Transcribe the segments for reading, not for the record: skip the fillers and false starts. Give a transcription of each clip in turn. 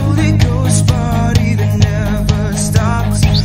Holy Ghost party that never stops.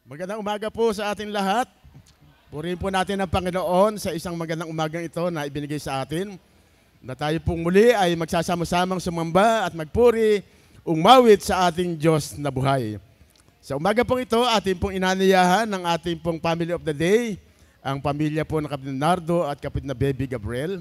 Magandang umaga po sa ating lahat. Purihin po natin ang Panginoon sa isang magandang umagang ito na ibinigay sa atin. Na tayo pong muli ay magsasama-samang sumamba at magpuri, umawit sa ating Diyos na buhay. Sa umaga pong ito, ating pong inaniyahan ng ating pong Family of the Day, ang pamilya po ng Kapitid Nardo at Kapitid na Baby Gabriel.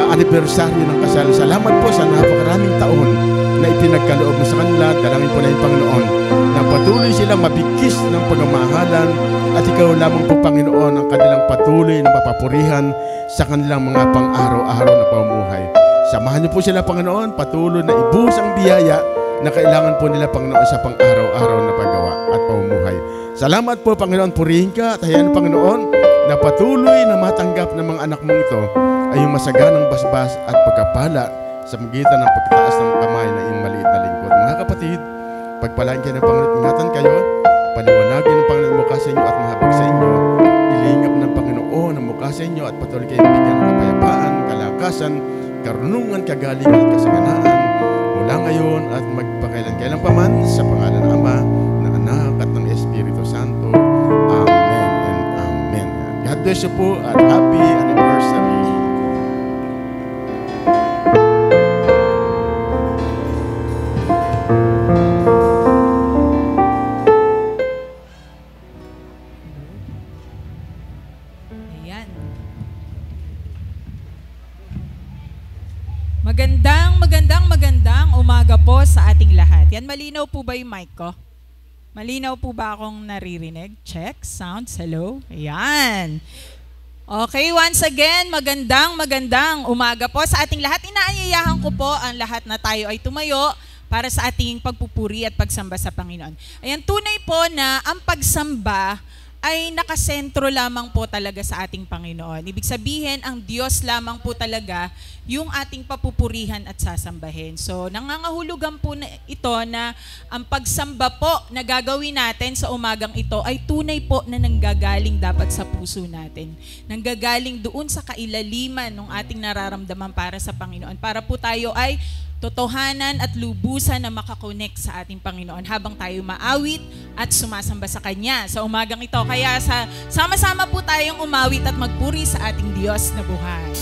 Anibersaryo ng kasal. Salamat po sa napakaraming taon na ipinagkaloob mo sa kanila. Dalangin po na yung Panginoon na patuloy silang mabigkis ng pagmamahalan at ikaw lamang po, Panginoon, ang kanilang patuloy na mapapurihan sa kanilang mga pang-araw-araw na pamumuhay. Samahan niyo po sila, Panginoon, patuloy na ibuhos ang biyaya na kailangan po nila, Panginoon, sa pang-araw-araw na paggawa at pamumuhay. Salamat po, Panginoon, purihin ka at hayaan, Panginoon, na patuloy na matanggap ng mga anak mong ito ay yung masaganang basbas at pagkapala sa magitan ng pagtaas ng kamay na iyong maliit na lingkod. Mga kapatid, pagpalain kayo ng Panginoon, ingatan kayo, paliwanagin ng Panginoon ang mukha sa inyo at mahabag sa inyo, ilingap ng Panginoon ang mukha sa inyo at patuloy kayo bigyan ng kapayapaan, kalakasan, karunungan, kagalingan at kasaganaan mula ngayon at magpakailan-kailan paman sa pangalan ng Ama, ng Anak at ng Espiritu Santo. Amen and Amen. God bless you po at happy anniversary. Magandang umaga po sa ating lahat. Yan, malinaw po ba yung mic ko? Malinaw po ba akong naririnig? Check, sounds, hello. Ayan. Okay, once again, magandang umaga po sa ating lahat. Inaanyayahan ko po ang lahat na tayo ay tumayo para sa ating pagpupuri at pagsamba sa Panginoon. Ayan, tunay po na ang pagsamba ay nakasentro lamang po talaga sa ating Panginoon. Ibig sabihin, ang Diyos lamang po talaga yung ating papupurihan at sasambahin. So, nangangahulugan po na ito na ang pagsamba po na gagawin natin sa umagang ito ay tunay po na nanggagaling dapat sa puso natin. Nanggagaling doon sa kailaliman ng ating nararamdaman para sa Panginoon. Para po tayo ay totohanan at lubusan na makakonect sa ating Panginoon habang tayo maawit at sumasamba sa Kanya sa umagang ito. Kaya sama-sama po tayong umawit at magpuri sa ating Diyos na buhay.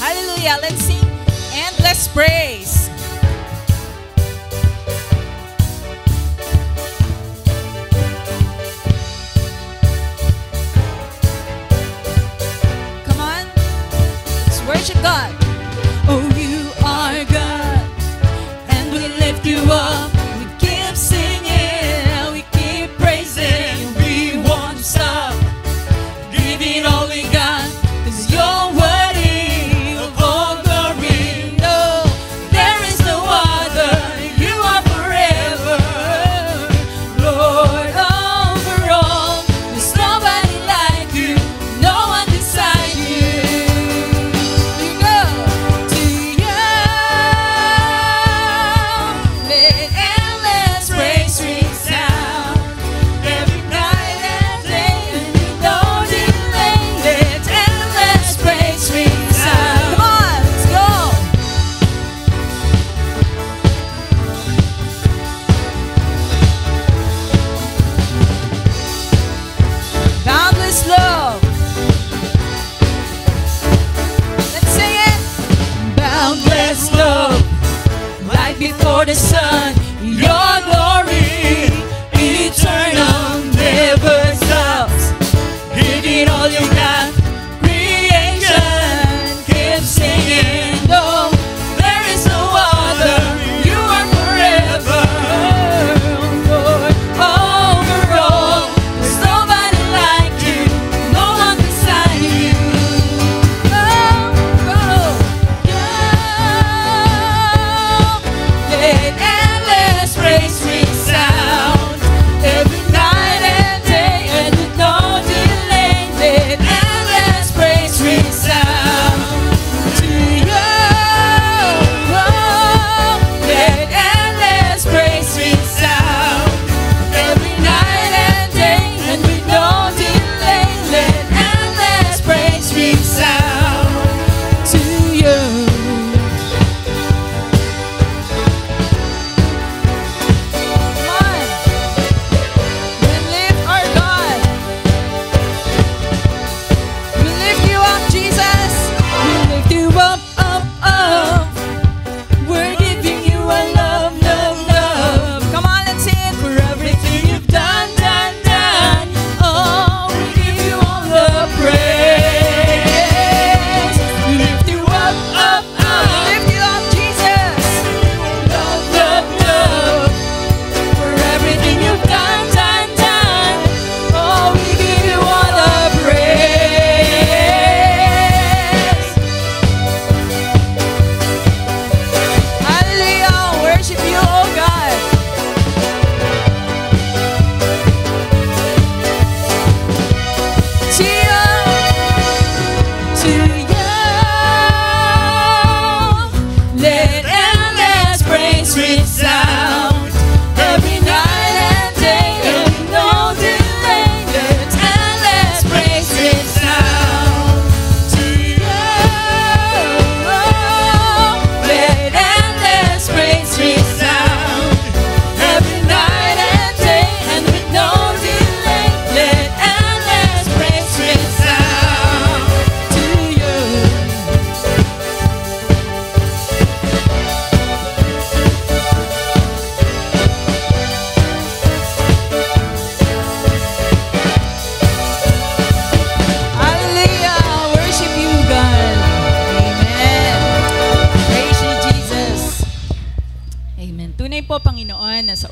Hallelujah! Let's sing and let's praise! Come on! Let's worship God! Oh, you are God! We lift you up, we keep singing, we keep praising, we won't stop, giving all we got, 'cause you're worthy of all glory. No, there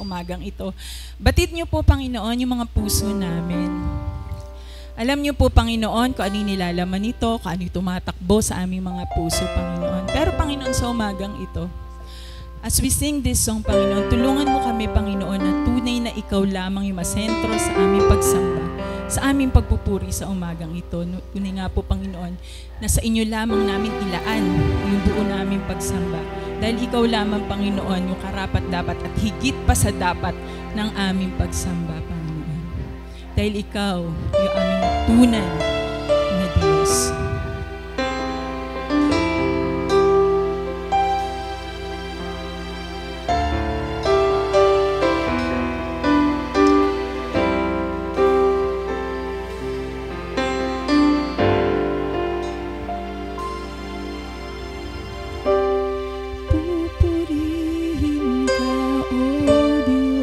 umagang ito. Batid niyo po, Panginoon, yung mga puso namin. Alam niyo po, Panginoon, kung ano yung nilalaman nito, kung ano yung tumatakbo sa aming mga puso, Panginoon. Pero, Panginoon, sa umagang ito, as we sing this song, Panginoon, tulungan mo kami, Panginoon, na tunay na ikaw lamang yung masentro sa aming pagsamba, sa aming pagpupuri sa umagang ito. Tunay nga po, Panginoon, na sa inyo lamang namin ilaan yung buo naming pagsamba. Dahil ikaw lamang, Panginoon, yung karapat-dapat at higit pa sa dapat ng aming pagsamba, Panginoon. Dahil ikaw yung aming tunay na Diyos. Pupurihin ka, O Diyos.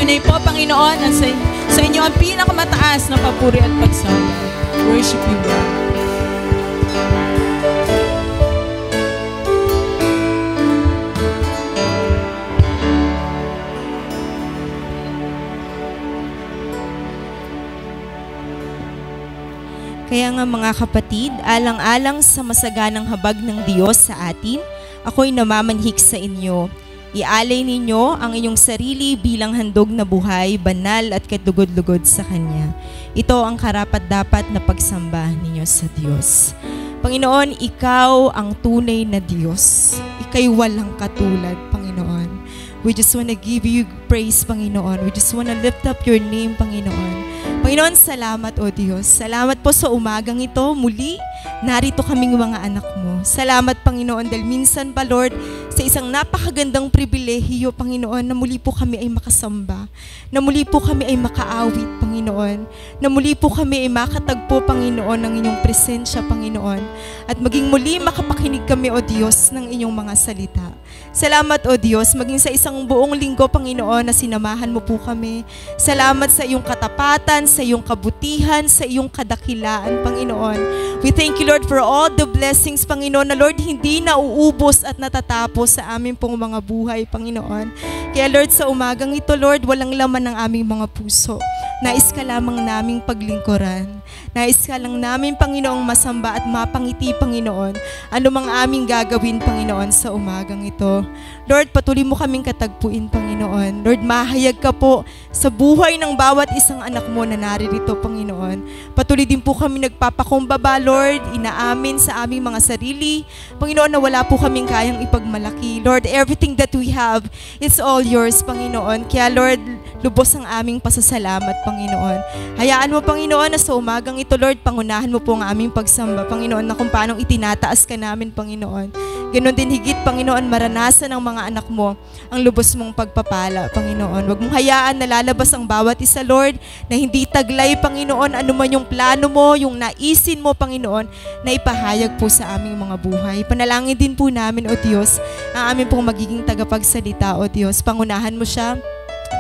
Tunay po, Panginoon, sa inyo ang pinakamataas na papuri at pagsamba. Worship you, Lord. Kaya nga mga kapatid, alang-alang sa masaganang habag ng Diyos sa atin, ako'y namamanhik sa inyo. Ialay ninyo ang inyong sarili bilang handog na buhay, banal at katugod-lugod sa Kanya. Ito ang karapat-dapat na pagsamba ninyo sa Diyos. Panginoon, Ikaw ang tunay na Diyos. Ika'y walang katulad, Panginoon. We just want to give you praise, Panginoon. We just want to lift up your name, Panginoon. Panginoon, salamat o Diyos. Salamat po sa umagang ito. Muli, narito kaming mga anak mo. Salamat, Panginoon, dahil minsan pa, Lord, sa isang napakagandang pribilehiyo, Panginoon, na muli po kami ay makasamba. Na muli po kami ay makaawit, Panginoon. Na muli po kami ay makatagpo, Panginoon, ng inyong presensya, Panginoon. At maging muli makapakinig kami, o Diyos, ng inyong mga salita. Salamat, o Diyos, maging sa isang buong linggo, Panginoon, na sinamahan mo po kami. Salamat sa iyong katapatan, sa iyong kabutihan, sa iyong kadakilaan, Panginoon. We thank you, Lord, for all the blessings, Panginoon, na Lord, hindi nauubos at natatapos sa aming pong mga buhay, Panginoon. Kaya Lord, sa umagang ito, Lord, walang laman ng aming mga puso. Nais ka lamang naming paglingkuran. Nais ka lang namin, Panginoong, masamba at mapangiti, Panginoon. Ano mang aming gagawin, Panginoon, sa umagang ito. Lord, patuloy mo kaming katagpuin, Panginoon. Lord, mahayag ka po sa buhay ng bawat isang anak mo na naririto, Panginoon. Patuloy din po kami nagpapakumbaba, Lord, inaamin sa aming mga sarili. Panginoon, na wala po kaming kayang ipagmalaki. Lord, everything that we have, it's all yours, Panginoon. Kaya, Lord, lubos ang aming pasasalamat, Panginoon. Hayaan mo, Panginoon, na sa umagang ito, Lord, pangunahan mo po ang aming pagsamba, Panginoon, na kung paanong itinataas ka namin, Panginoon. Ganon din higit, Panginoon, maranasan ng mga anak mo ang lubos mong pagpapala, Panginoon. Huwag mong hayaan na lalabas ang bawat isa, Lord, na hindi taglay, Panginoon, ano man yung plano mo, yung naisin mo, Panginoon, na ipahayag po sa aming mga buhay. Panalangin din po namin, O Diyos, ang aming pong magiging tagapagsalita, O Diyos. Pangunahan mo siya.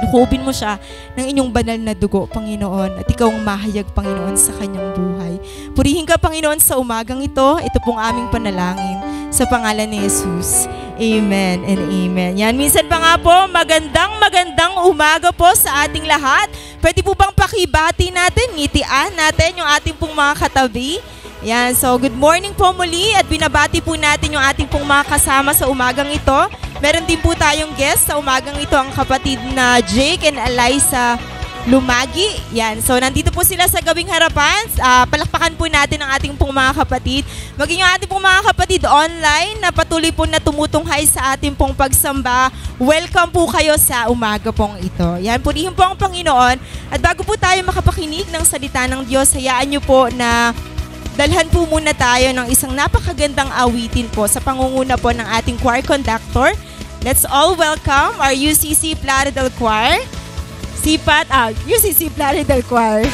Lukubin mo siya ng inyong banal na dugo, Panginoon, at ikaw ang mahayag, Panginoon, sa kanyang buhay. Purihin ka, Panginoon, sa umagang ito. Ito pong aming panalangin sa pangalan ni Jesus. Amen and amen. Yan, minsan pa nga po, magandang umaga po sa ating lahat. Pwede po bang pakibati natin, ngitian natin yung ating pong mga katabi? Yan, so good morning po muli at binabati po natin yung ating pong mga kasama sa umagang ito. Meron din po tayong guest sa umagang ito, ang kapatid na Jake and Eliza Lumagi. Yan, so nandito po sila sa gawing harapan. Palakpakan po natin ang ating pong mga kapatid. Maging yung ating pong mga kapatid online na patuloy po na tumutunghay sa ating pong pagsamba. Welcome po kayo sa umaga pong ito. Yan, purihin po ang Panginoon. At bago po tayo makapakinig ng salita ng Diyos, hayaan niyo po na dalhan po muna tayo ng isang napakagandang awitin po sa pangunguna po ng ating choir conductor. Let's all welcome our UCC Plaridel Choir. UCC Plaridel Choir.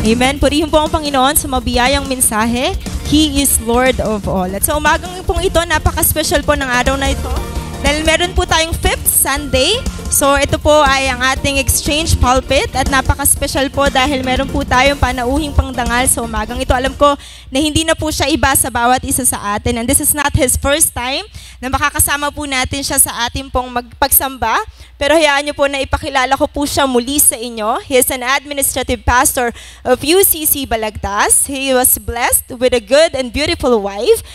Amen. Purihin po ang Panginoon sa mabiyayang mensahe. He is Lord of all. At sa umagang pong ito, napaka-special po ng araw na ito. Dahil meron po tayong 5th Sunday. So ito po ay ang ating exchange pulpit at napaka-special po dahil meron po tayong panauhing pangdangal sa umagang ito. Alam ko na hindi na po siya iba sa bawat isa sa atin. And this is not his first time na makakasama po natin siya sa ating pong magpagsamba. Pero hayaan niyo po na ipakilala ko po siya muli sa inyo. He is an administrative pastor of UCC Balagtas. He was blessed with a good and beautiful wife.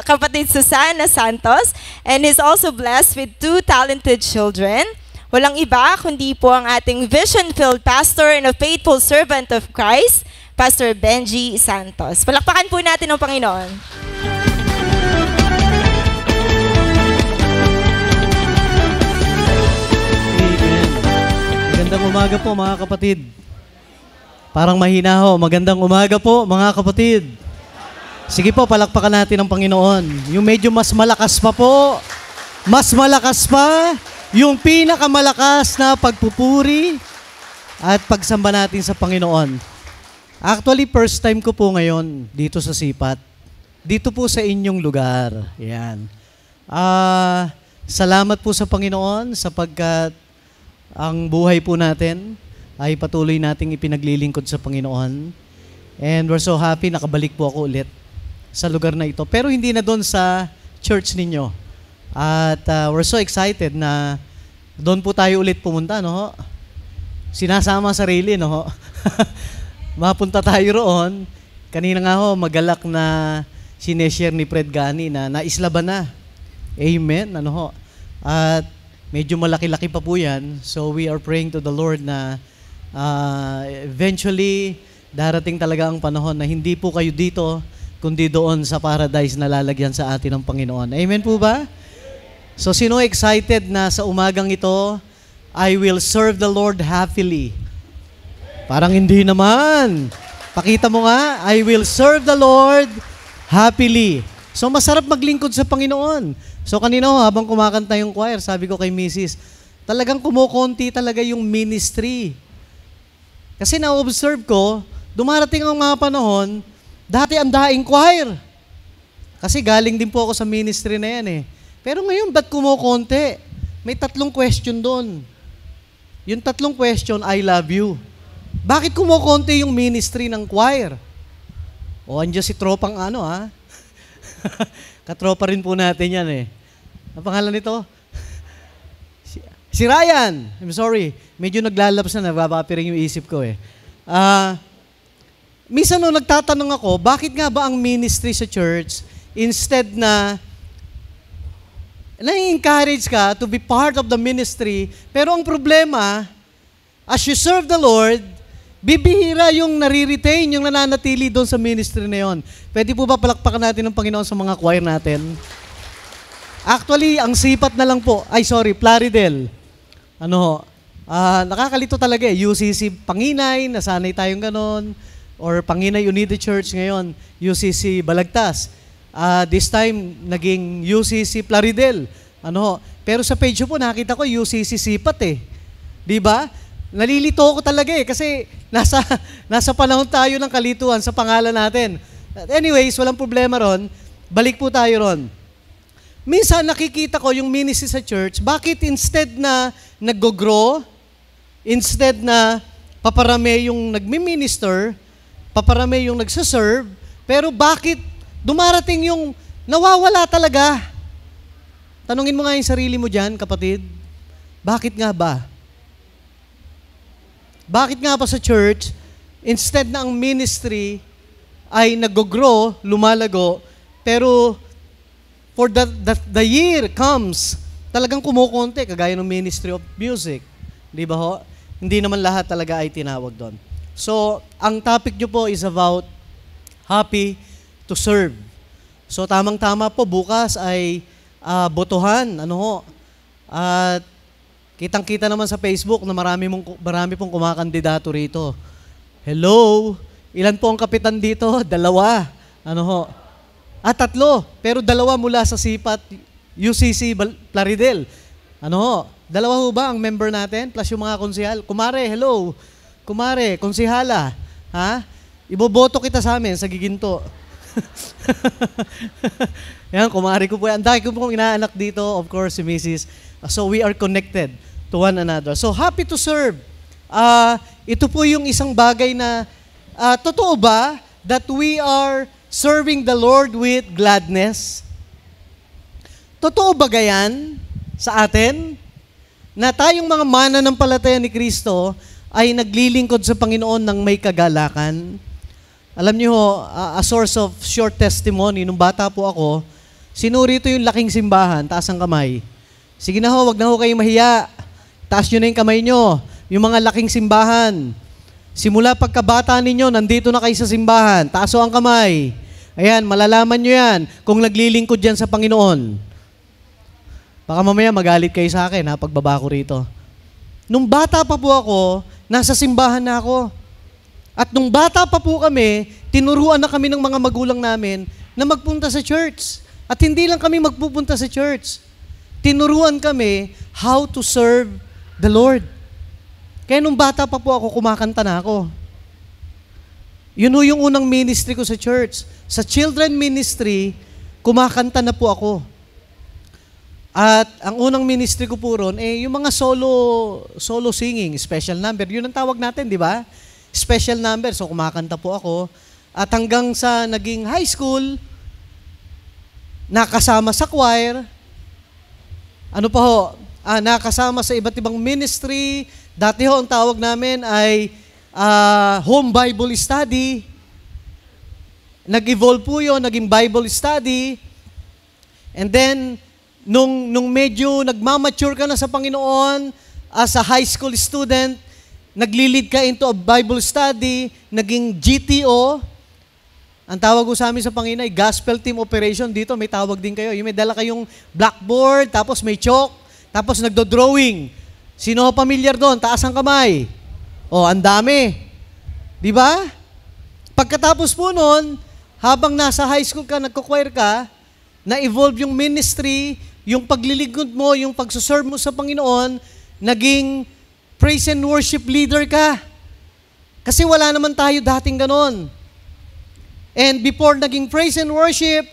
Kapatid Susana Santos, and is also blessed with 2 talented children. Walang iba kundi po ang ating vision-filled pastor and a faithful servant of Christ, Pastor Benji Santos. Palakpakan po natin ang Panginoon. Amen. Magandang umaga po mga kapatid. Parang mahina ho. Magandang umaga po mga kapatid. Sige po, palakpakan natin ang Panginoon. Yung medyo mas malakas pa po. Mas malakas pa. Yung pinakamalakas na pagpupuri at pagsamba natin sa Panginoon. Actually, first time ko po ngayon dito sa Sipat. Dito po sa inyong lugar. Yan. Salamat po sa Panginoon sapagkat ang buhay po natin ay patuloy nating ipinaglilingkod sa Panginoon. And we're so happy nakabalik po ako ulit sa lugar na ito. Pero hindi na doon sa church ninyo. At we're so excited na doon po tayo ulit pumunta, no ho? Sinasama sarili, no ho? Mapunta tayo roon. Kanina nga ho, magalak na sineshare ni Fred Gani na naislaban na. Amen, ano ho? At medyo malaki-laki pa po yan. So we are praying to the Lord na eventually darating talaga ang panahon na hindi po kayo dito kundi doon sa paradise na lalagyan sa atin ng Panginoon. Amen po ba? So sino excited na sa umagang ito, I will serve the Lord happily? Parang hindi naman. Pakita mo nga, I will serve the Lord happily. So masarap maglingkod sa Panginoon. So kanina habang kumakanta yung choir, sabi ko kay Mrs., talagang kumukonti talaga yung ministry. Kasi na-observe ko, dumarating ang mga panahon, dati ang daing choir. Kasi galing din po ako sa ministry na yan eh. Pero ngayon, ba't kumukonti? May 3 question doon. Yung 3 question, I love you. Bakit kumukonti yung ministry ng choir? O, andyan si tropang ano ha? Katropa rin po natin yan eh. Ang pangalan nito? Si Ryan. I'm sorry. Medyo naglalabs na, nababapiring yung isip ko eh. Minsan no, nagtatanong ako, bakit nga ba ang ministry sa church, instead na na-encourage ka to be part of the ministry, pero ang problema, as you serve the Lord, bibihira yung nare-retain, yung nananatili doon sa ministry na yon. Pwede po ba palakpakan natin ng Panginoon sa mga choir natin? Actually, ang Sipat na lang po, Plaridel. Nakakalito talaga eh, UCC Panginay, nasanay tayong ganon, or Panginay Unity Church ngayon, UCC Balagtas. This time, naging UCC Plaridel. Pero sa page po, nakita ko UCC Sipat eh. Di ba? Nalilito ko talaga eh, kasi nasa panahon tayo ng kalituhan sa pangalan natin. Anyways, walang problema ron. Balik po tayo ron. Minsan nakikita ko yung ministry sa church, bakit instead na nag-grow, instead na paparami yung nagmi-minister, paparami yung nagsaserve, pero bakit dumarating yung nawawala talaga? Tanungin mo nga yung sarili mo dyan, kapatid. Bakit nga ba? Bakit nga ba sa church, instead na ang ministry ay nag-grow, lumalago, pero for the year comes, talagang kumukonti, kagaya ng Ministry of Music. Di ba ho? Hindi naman lahat talaga ay tinawag doon. So, ang topic nyo po is about happy to serve. So, tamang-tama po, bukas ay botohan. At kitang-kita naman sa Facebook na marami pong kumakandidato rito. Hello? Ilan po ang kapitan dito? 2. 3. Pero 2 mula sa Sipat, UCC Plaridel. 2 ho ba ang member natin? Plus yung mga konsehal. Kumare, hello. kumare, konsihala, ha? Iboboto kita sa amin sa giginto. Yan, kumare ko po yan. Ang dami ko pong inaanak dito, of course, si Mrs. So we are connected to one another. So happy to serve. Ito po yung isang bagay na, totoo ba that we are serving the Lord with gladness? Totoo ba gayan sa atin na tayong mga mananampalataya ni Kristo ay naglilingkod sa Panginoon ng may kagalakan? Alam niyo, a source of short testimony, nung bata po ako, sinuri ito yung laking simbahan, taas ang kamay. Sige na ho, wag na ho kayo mahiya. Taas nyo na yung kamay nyo. Yung mga laking simbahan. Simula pagkabata ninyo, nandito na kayo sa simbahan. Taas ho ang kamay. Ayan, malalaman nyo yan kung naglilingkod yan sa Panginoon. Baka mamaya magalit kayo sa akin, ha, pagbaba ko rito. Nung bata pa po ako, nasa simbahan na ako. At nung bata pa po kami, tinuruan na kami ng mga magulang namin na magpunta sa church. At hindi lang kami magpupunta sa church. Tinuruan kami how to serve the Lord. Kaya nung bata pa po ako, kumakanta na ako. Yun ho yung unang ministry ko sa church. Sa children ministry, kumakanta na po ako. At ang unang ministry ko po ron, yung mga solo singing, special number. Yun ang tawag natin, di ba? Special number. So kumakanta po ako. At hanggang sa naging high school, nakasama sa choir. Ano pa ho? Nakasama sa iba't ibang ministry. Dati ho, ang tawag namin ay home Bible study. Nag-evolve po yun, naging Bible study. And then, nung medyo nagmamature ka na sa Panginoon, as a high school student, naglilid ka into a Bible study, naging GTO. Ang tawag ko sa amin sa Panginoon ay Gospel Team Operation. Dito may tawag din kayo. Yung may dala kayong blackboard, tapos may chalk, tapos nagdo-drawing. Sino pamilyar doon? Taas ang kamay. Ang dami. Di ba? Pagkatapos po noon, habang nasa high school ka, nagko-choir ka, na-evolve yung ministry, yung paglilingkod mo, yung pagsuserve mo sa Panginoon, naging praise and worship leader ka. Kasi wala naman tayo dating ganon. And before naging praise and worship,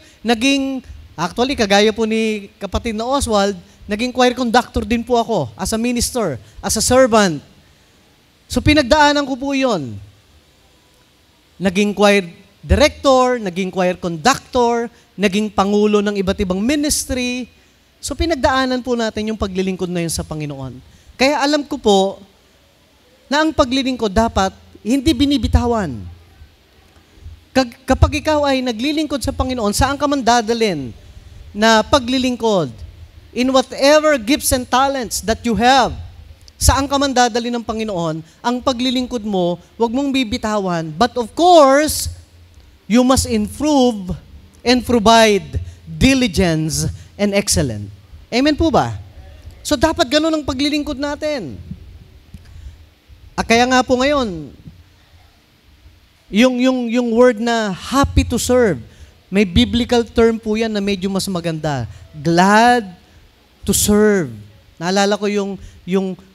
actually, kagaya po ni kapatid na Oswald, naging choir conductor din po ako as a minister, as a servant. So pinagdaanan ko po yun. Naging choir director, naging choir conductor, naging pangulo ng iba't ibang ministry. So pinagdaanan po natin yung paglilingkod na yun sa Panginoon. Kaya alam ko po na ang paglilingkod dapat hindi binibitawan. Kapag ikaw ay naglilingkod sa Panginoon, saan ka man dadalhin na paglilingkod? In whatever gifts and talents that you have, saan ka man dadalhin ng Panginoon, ang paglilingkod mo, huwag mong bibitawan. But of course, you must improve and provide diligence and excellence. Amen po ba? So dapat ganun ang paglilingkod natin. Kaya nga po ngayon, yung word na happy to serve, may biblical term po yan na medyo mas maganda. Glad to serve. Naalala ko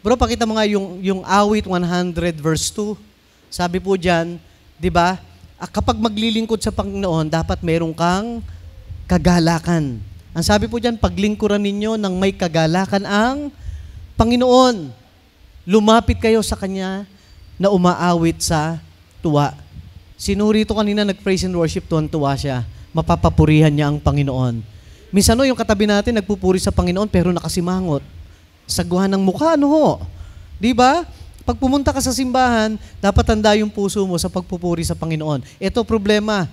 bro, pakita mo nga yung awit 100 verse 2. Sabi po dyan, di ba, kapag maglilingkod sa Panginoon, dapat merong kang kagalakan. Ang sabi po dyan, paglingkuran ninyo ng may kagalakan ang Panginoon. Lumapit kayo sa Kanya na umaawit sa tuwa. Sinuri ito kanina, nag-praise and worship, tuwan-tuwa siya. Mapapapurihan niya ang Panginoon. Minsan yung katabi natin, nagpupuri sa Panginoon, pero nakasimangot. Saguhan ng mukha, Di ba? Pag pumunta ka sa simbahan, dapat tanda yung puso mo sa pagpupuri sa Panginoon. Ito problema.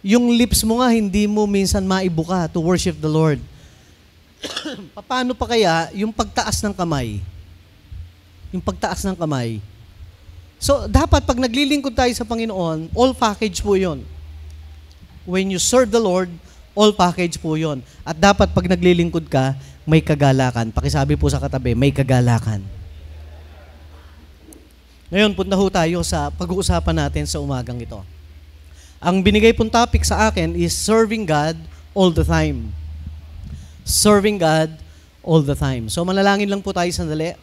Yung lips mo nga, hindi mo minsan maibuka to worship the Lord. Paano pa kaya yung pagtaas ng kamay? Yung pagtaas ng kamay. So, dapat pag naglilingkod tayo sa Panginoon, all package po yun. When you serve the Lord, all package po yun. At dapat pag naglilingkod ka, may kagalakan. Pakisabi po sa katabi, may kagalakan. Ngayon, punta ho tayo sa pag-uusapan natin sa umagang ito. Ang binigay pong topic sa akin is serving God all the time. Serving God all the time. So, manalangin lang po tayo sandali.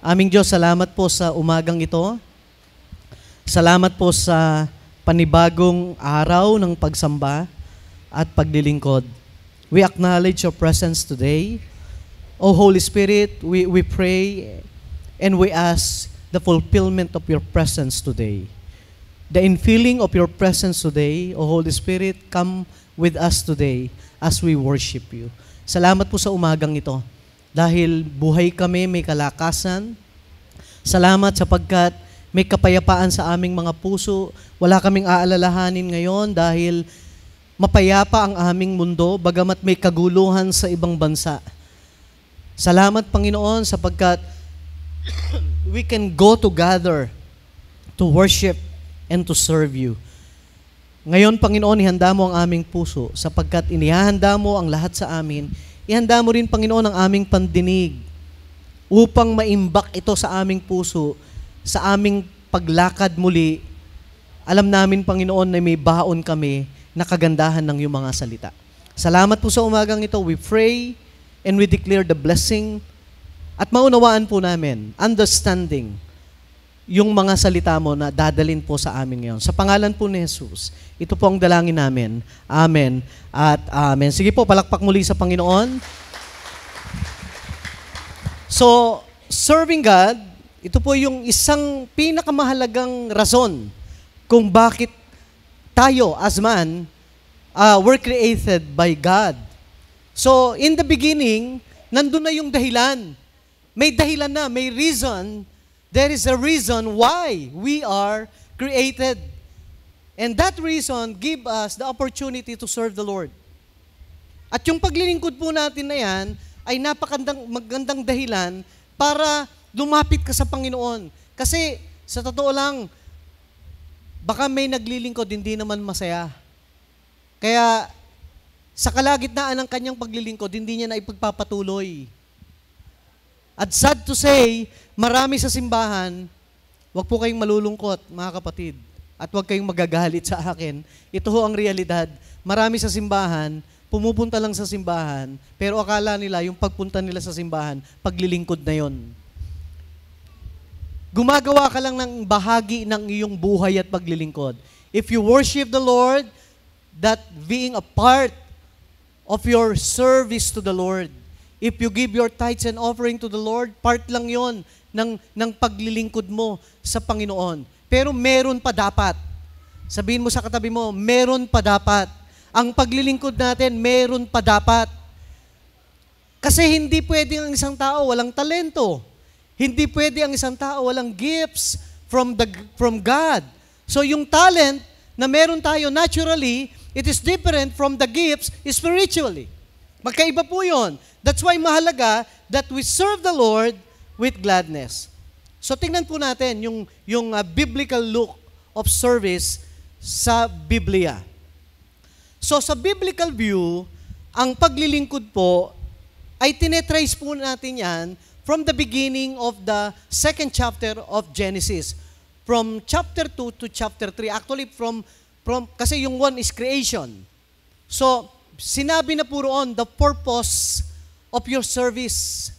Aming Diyos, salamat po sa umagang ito. Salamat po sa panibagong araw ng pagsamba at paglilingkod. We acknowledge your presence today. O Holy Spirit, we pray and we ask the fulfillment of your presence today. The infilling of your presence today, O Holy Spirit, come with us today as we worship you. Salamat po sa umagang ito. Dahil buhay kami, may kalakasan. Salamat sapagkat may kapayapaan sa aming mga puso. Wala kaming aalalahanin ngayon dahil mapayapa ang aming mundo, bagamat may kaguluhan sa ibang bansa. Salamat, Panginoon, sapagkat we can go together to worship and to serve you. Ngayon, Panginoon, ihanda mo ang aming puso sapagkat inihahanda mo ang lahat sa amin. Ihanda mo rin, Panginoon, ang aming pandinig upang maimbak ito sa aming puso, sa aming paglakad muli. Alam namin, Panginoon, na may baon kami na kagandahan ng iyong mga salita. Salamat po sa umagang ito. We pray and we declare the blessing at maunawaan po namin, understanding, yung mga salita mo na dadalin po sa amin ngayon. Sa pangalan po ni Jesus, ito po ang dalangin namin. Amen at amen. Sige po, palakpak muli sa Panginoon. So, serving God, ito po yung isang pinakamahalagang rason kung bakit tayo as man were created by God. So, in the beginning, nandun na yung dahilan. May dahilan na, may reason. There is a reason why we are created. And that reason give us the opportunity to serve the Lord. At yung paglilingkod po natin na yan ay magandang dahilan para lumapit ka sa Panginoon. Kasi sa totoo lang, baka may naglilingkod, hindi naman masaya. Kaya sa kalagitnaan ng kanyang paglilingkod, hindi niya na ipagpapatuloy. At sad to say, marami sa simbahan, wag po kayong malulungkot, mga kapatid, at wag kayong magagalit sa akin. Ito ho ang realidad. Marami sa simbahan, pumupunta lang sa simbahan, pero akala nila yung pagpunta nila sa simbahan, paglilingkod na yon. Gumagawa ka lang ng bahagi ng iyong buhay at paglilingkod. If you worship the Lord, that being a part of your service to the Lord. If you give your tithes and offering to the Lord, part lang yon ng paglilingkod mo sa Panginoon. Pero meron pa dapat. Sabihin mo sa katabi mo, meron pa dapat. Ang paglilingkod natin, meron pa dapat. Kasi hindi pwede ang isang tao walang talento. Hindi pwede ang isang tao walang gifts from God. So yung talent na meron tayo naturally, it is different from the gifts spiritually. Magkaiba po yun. That's why mahalaga that we serve the Lord with gladness. So tingnan po natin yung biblical look of service sa Biblia. So sa biblical view, ang paglilingkod po ay tinetrace po natin yan from the beginning of the second chapter of Genesis. From chapter 2 to chapter 3. Actually, kasi yung 1 is creation. So, sinabi na po roon the purpose of your service.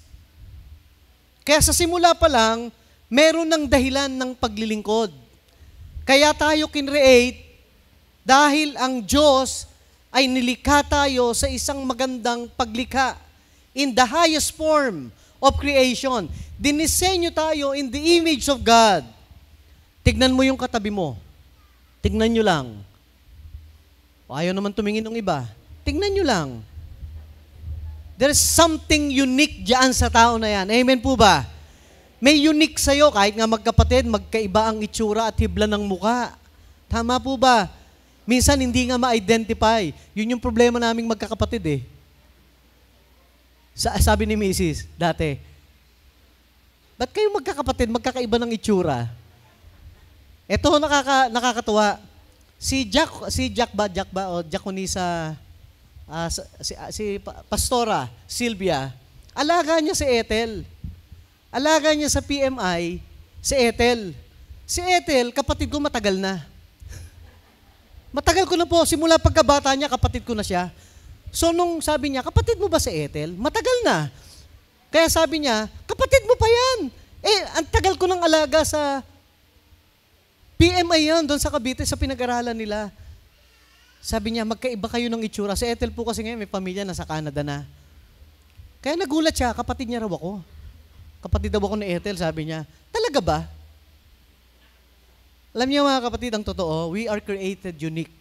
Kaya sa simula pa lang, meron ng dahilan ng paglilingkod. Kaya tayo kinreate dahil ang Diyos ay nilikha tayo sa isang magandang paglikha. In the highest form of creation. Dinisenyo tayo in the image of God. Tignan mo yung katabi mo. Tignan nyo lang. O ayaw naman tumingin ng iba. Tignan nyo lang. There's something unique dyan sa tao na yan. Amen po ba? May unique sa'yo, kahit nga magkapatid, magkaiba ang itsura at hibla ng muka. Tama po ba? Minsan hindi nga ma-identify. Yun yung problema naming magkakapatid eh. Sabi ni Mrs. dati, ba't kayo magkakapatid, magkakaiba ng itsura? Ito nakakatuwa. Si Jack ba o Jacconisa, si Pastora Sylvia, alaga niya si Ethel. Alaga niya sa PMI, si Ethel. Si Ethel, kapatid ko matagal na. Matagal ko na po, simula pagkabata niya, kapatid ko na siya. So nung sabi niya, kapatid mo ba si Ethel? Matagal na. Kaya sabi niya, kapatid mo pa yan. Ang tagal ko ng alaga sa PMI yan, doon sa Cavite, sa pinag-aralan nila. Sabi niya, magkaiba kayo ng itsura. Si Ethel po kasi ngayon, may pamilya, nasa Canada na. Kaya nagulat siya, kapatid niya raw ako. Kapatid daw ako ni Ethel, sabi niya, talaga ba? Alam niyo mga kapatid, ang totoo, we are created unique.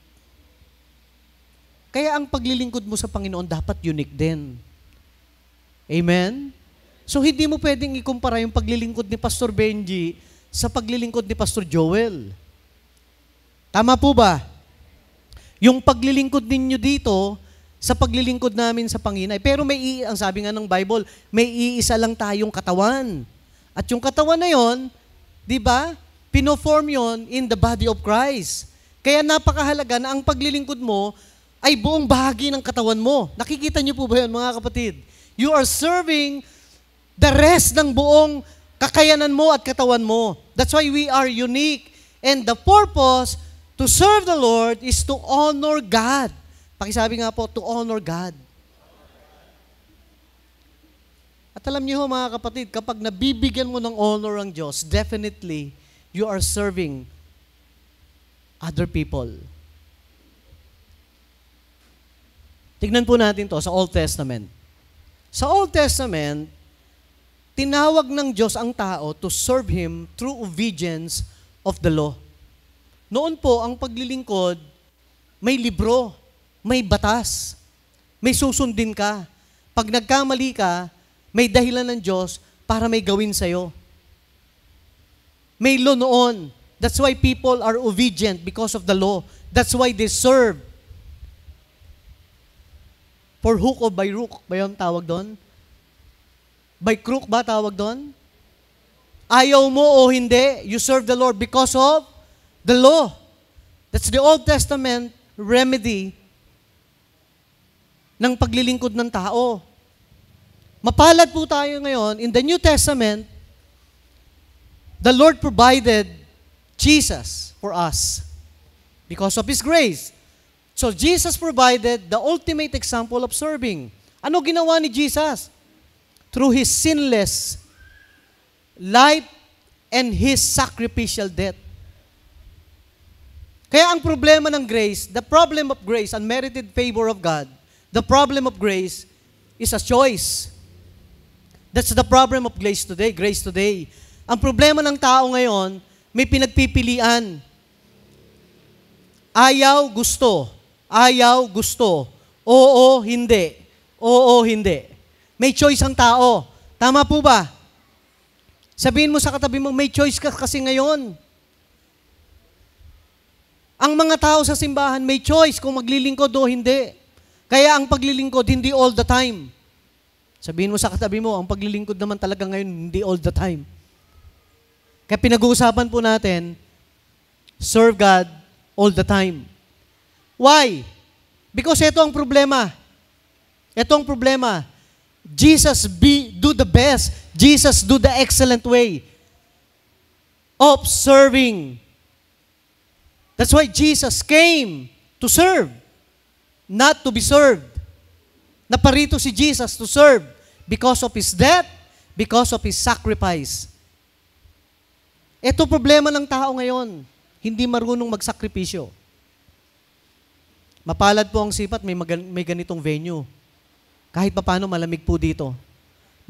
Kaya ang paglilingkod mo sa Panginoon dapat unique din. Amen? So hindi mo pwedeng ikumpara yung paglilingkod ni Pastor Benji sa paglilingkod ni Pastor Joel. Tama po ba? Yung paglilingkod ninyo dito sa paglilingkod namin sa Panginoon. Pero ang sabi nga ng Bible, may iisa lang tayong katawan. At yung katawan na yon, di ba, pinoform yon in the body of Christ. Kaya napakahalaga na ang paglilingkod mo ay buong bahagi ng katawan mo. Nakikita niyo po ba yun, mga kapatid? You are serving the rest ng buong kakayanan mo at katawan mo. That's why we are unique. And the purpose to serve the Lord is to honor God. Pakisabi nga po, to honor God. At alam niyo mga kapatid, kapag nabibigyan mo ng honor ang Diyos, definitely, you are serving other people. Tignan po natin to sa Old Testament. Sa Old Testament, tinawag ng Diyos ang tao to serve Him through obedience of the law. Noon po, ang paglilingkod, may libro, may batas, may susundin ka. Pag nagkamali ka, may dahilan ng Diyos para may gawin sa'yo. May law noon. That's why people are obedient because of the law. That's why they serve. For hook or by rook ba yung tawag doon? By crook ba tawag doon? Ayaw mo o hindi, you serve the Lord because of the law. That's the Old Testament remedy ng paglilingkod ng tao. Mapalad po tayo ngayon, in the New Testament, the Lord provided Jesus for us because of His grace. So Jesus provided the ultimate example of serving. Ano ginawa ni Jesus? Through His sinless life and His sacrificial death. Kaya ang problema ng grace, the problem of grace, unmerited favor of God, the problem of grace is a choice. That's the problem of grace today. Ang problema ng tao ngayon, may pinagpipilian. Ayaw, gusto. Ayaw, gusto. Oo, hindi. Oo, hindi. May choice ang tao. Tama po ba? Sabihin mo sa katabi mo, may choice ka kasi ngayon. Ang mga tao sa simbahan, may choice kung maglilingkod o hindi. Kaya ang paglilingkod, hindi all the time. Sabihin mo sa katabi mo, ang paglilingkod naman talaga ngayon, hindi all the time. Kaya pinag-uusapan po natin, serve God all the time. Why? Because ito ang problema. Ito ang problema. Jesus do the best. Jesus do the excellent way of serving. That's why Jesus came to serve, not to be served. Naparito si Jesus to serve because of His death, because of His sacrifice. Ito problema ng tao ngayon. Hindi marunong magsakripisyo. Mapalad po ang sipat, may ganitong venue. Kahit papaano malamig po dito.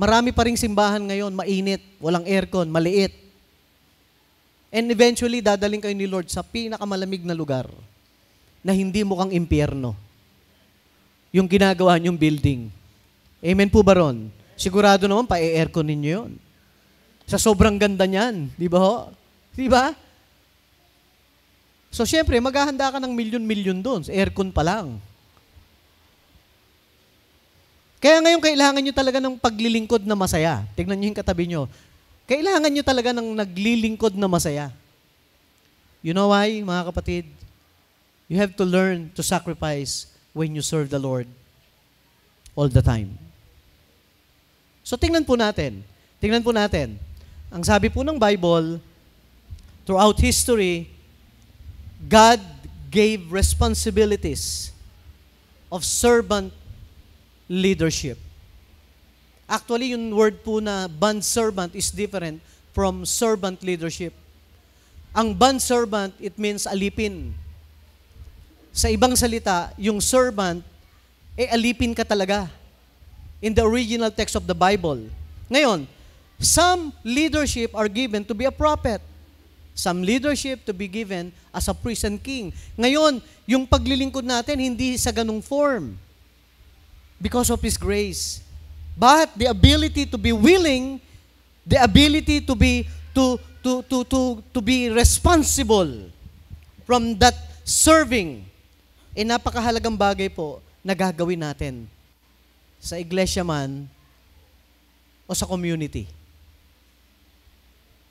Marami pa ring simbahan ngayon, mainit, walang aircon, maliit. And eventually, dadaling kayo ni Lord sa pinakamalamig na lugar na hindi mukhang impyerno. Yung ginagawa niyong building. Amen po ba ron? Sigurado naman, pa-aircon ninyo yun. Sa sobrang ganda niyan, di ba ho? Di ba? So, syempre, maghahanda ka ng milyon-milyon doon. Aircon pa lang. Kaya ngayon, kailangan nyo talaga ng paglilingkod na masaya. Tignan nyo yung katabi nyo. Kailangan nyo talaga ng naglilingkod na masaya. You know why, mga kapatid? You have to learn to sacrifice when you serve the Lord all the time. So, tingnan po natin. Ang sabi po ng Bible, throughout history, God gave responsibilities of servant leadership. Actually, yung word po na bondservant is different from servant leadership. Ang bondservant, it means alipin. Sa ibang salita, yung servant, alipin ka talaga. In the original text of the Bible. Ngayon, some leadership are given to be a prophet. Some leadership to be given as a priest and king. Ngayon, yung paglilingkod natin, hindi sa ganung form. Because of His grace. But the ability to be willing, the ability to be to be responsible from that serving, napakahalagang bagay po na gagawin natin sa iglesia man o sa community.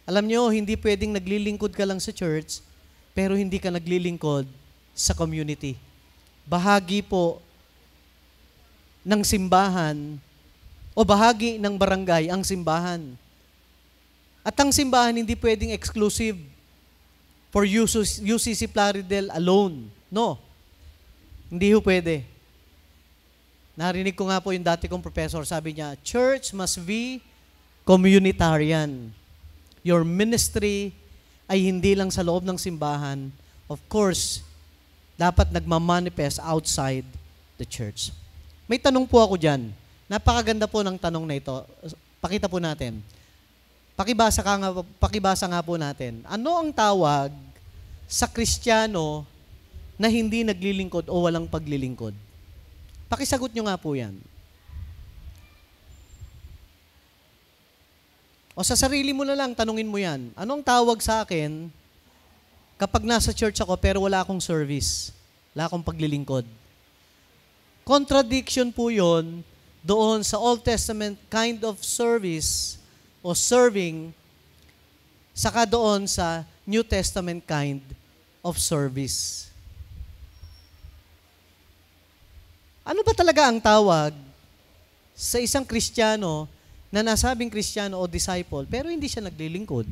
Alam nyo, hindi pwedeng naglilingkod ka lang sa church, pero hindi ka naglilingkod sa community. Bahagi po ng simbahan o bahagi ng barangay ang simbahan. At ang simbahan hindi pwedeng exclusive for UCC Plaridel alone. No. Hindi ho pwede. Narinig ko nga po yung dati kong professor, sabi niya, church must be communitarian. Your ministry ay hindi lang sa loob ng simbahan. Of course, dapat nagmamanifest outside the church. May tanong po ako dyan. Napakaganda po ng tanong na ito. Pakita po natin. Pakibasa nga po natin. Ano ang tawag sa Kristiyano na hindi naglilingkod o walang paglilingkod? Pakisagot nyo nga po yan. O sa sarili mo na lang, tanungin mo yan. Anong tawag sa akin kapag nasa church ako pero wala akong service? Wala akong paglilingkod? Contradiction po yun doon sa Old Testament kind of service o serving, saka doon sa New Testament kind of service. Ano ba talaga ang tawag sa isang Kristiyano na nasabing Kristiyano o disciple pero hindi siya naglilingkod?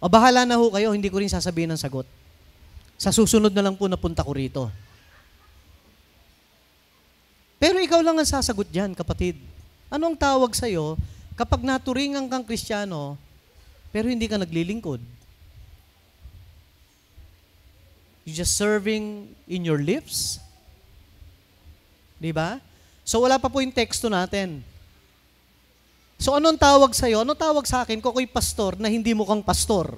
O bahala na ho kayo, hindi ko rin sasabihin ang sagot. Sa susunod na lang po napunta ko rito. Pero ikaw lang ang sasagot dyan, kapatid. Ano ang tawag sa'yo kapag naturingan kang Kristiyano pero hindi ka naglilingkod? You just serving in your lips? Diba? So wala pa po yung teksto natin. So anong tawag sa'yo? Anong tawag sa akin kung ako'y pastor na hindi mukhang pastor?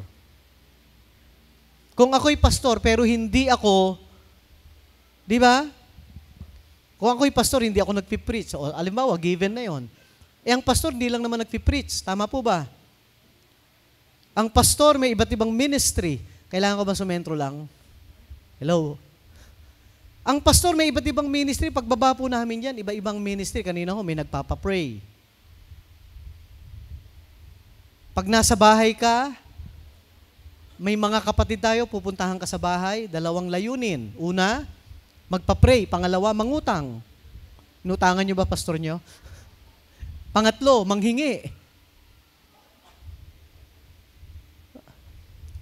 Kung ako'y pastor pero hindi ako, di ba? Kung ako'y pastor, hindi ako nagpipreach. O, alimbawa, given na yon. Ang pastor, hindi lang naman nagpipreach. Tama po ba? Ang pastor, may iba't ibang ministry. Kailangan ko ba sumentro lang? Hello? Ang pastor, may iba't ibang ministry. Pagbaba po namin yan, iba-ibang ministry. Kanina ho, may nagpapapray. Pag nasa bahay ka, may mga kapatid tayo, pupuntahan ka sa bahay, dalawang layunin. Una, magpa-pray. Pangalawa, mangutang. Inutangan nyo ba, pastor nyo? Pangatlo, manghingi.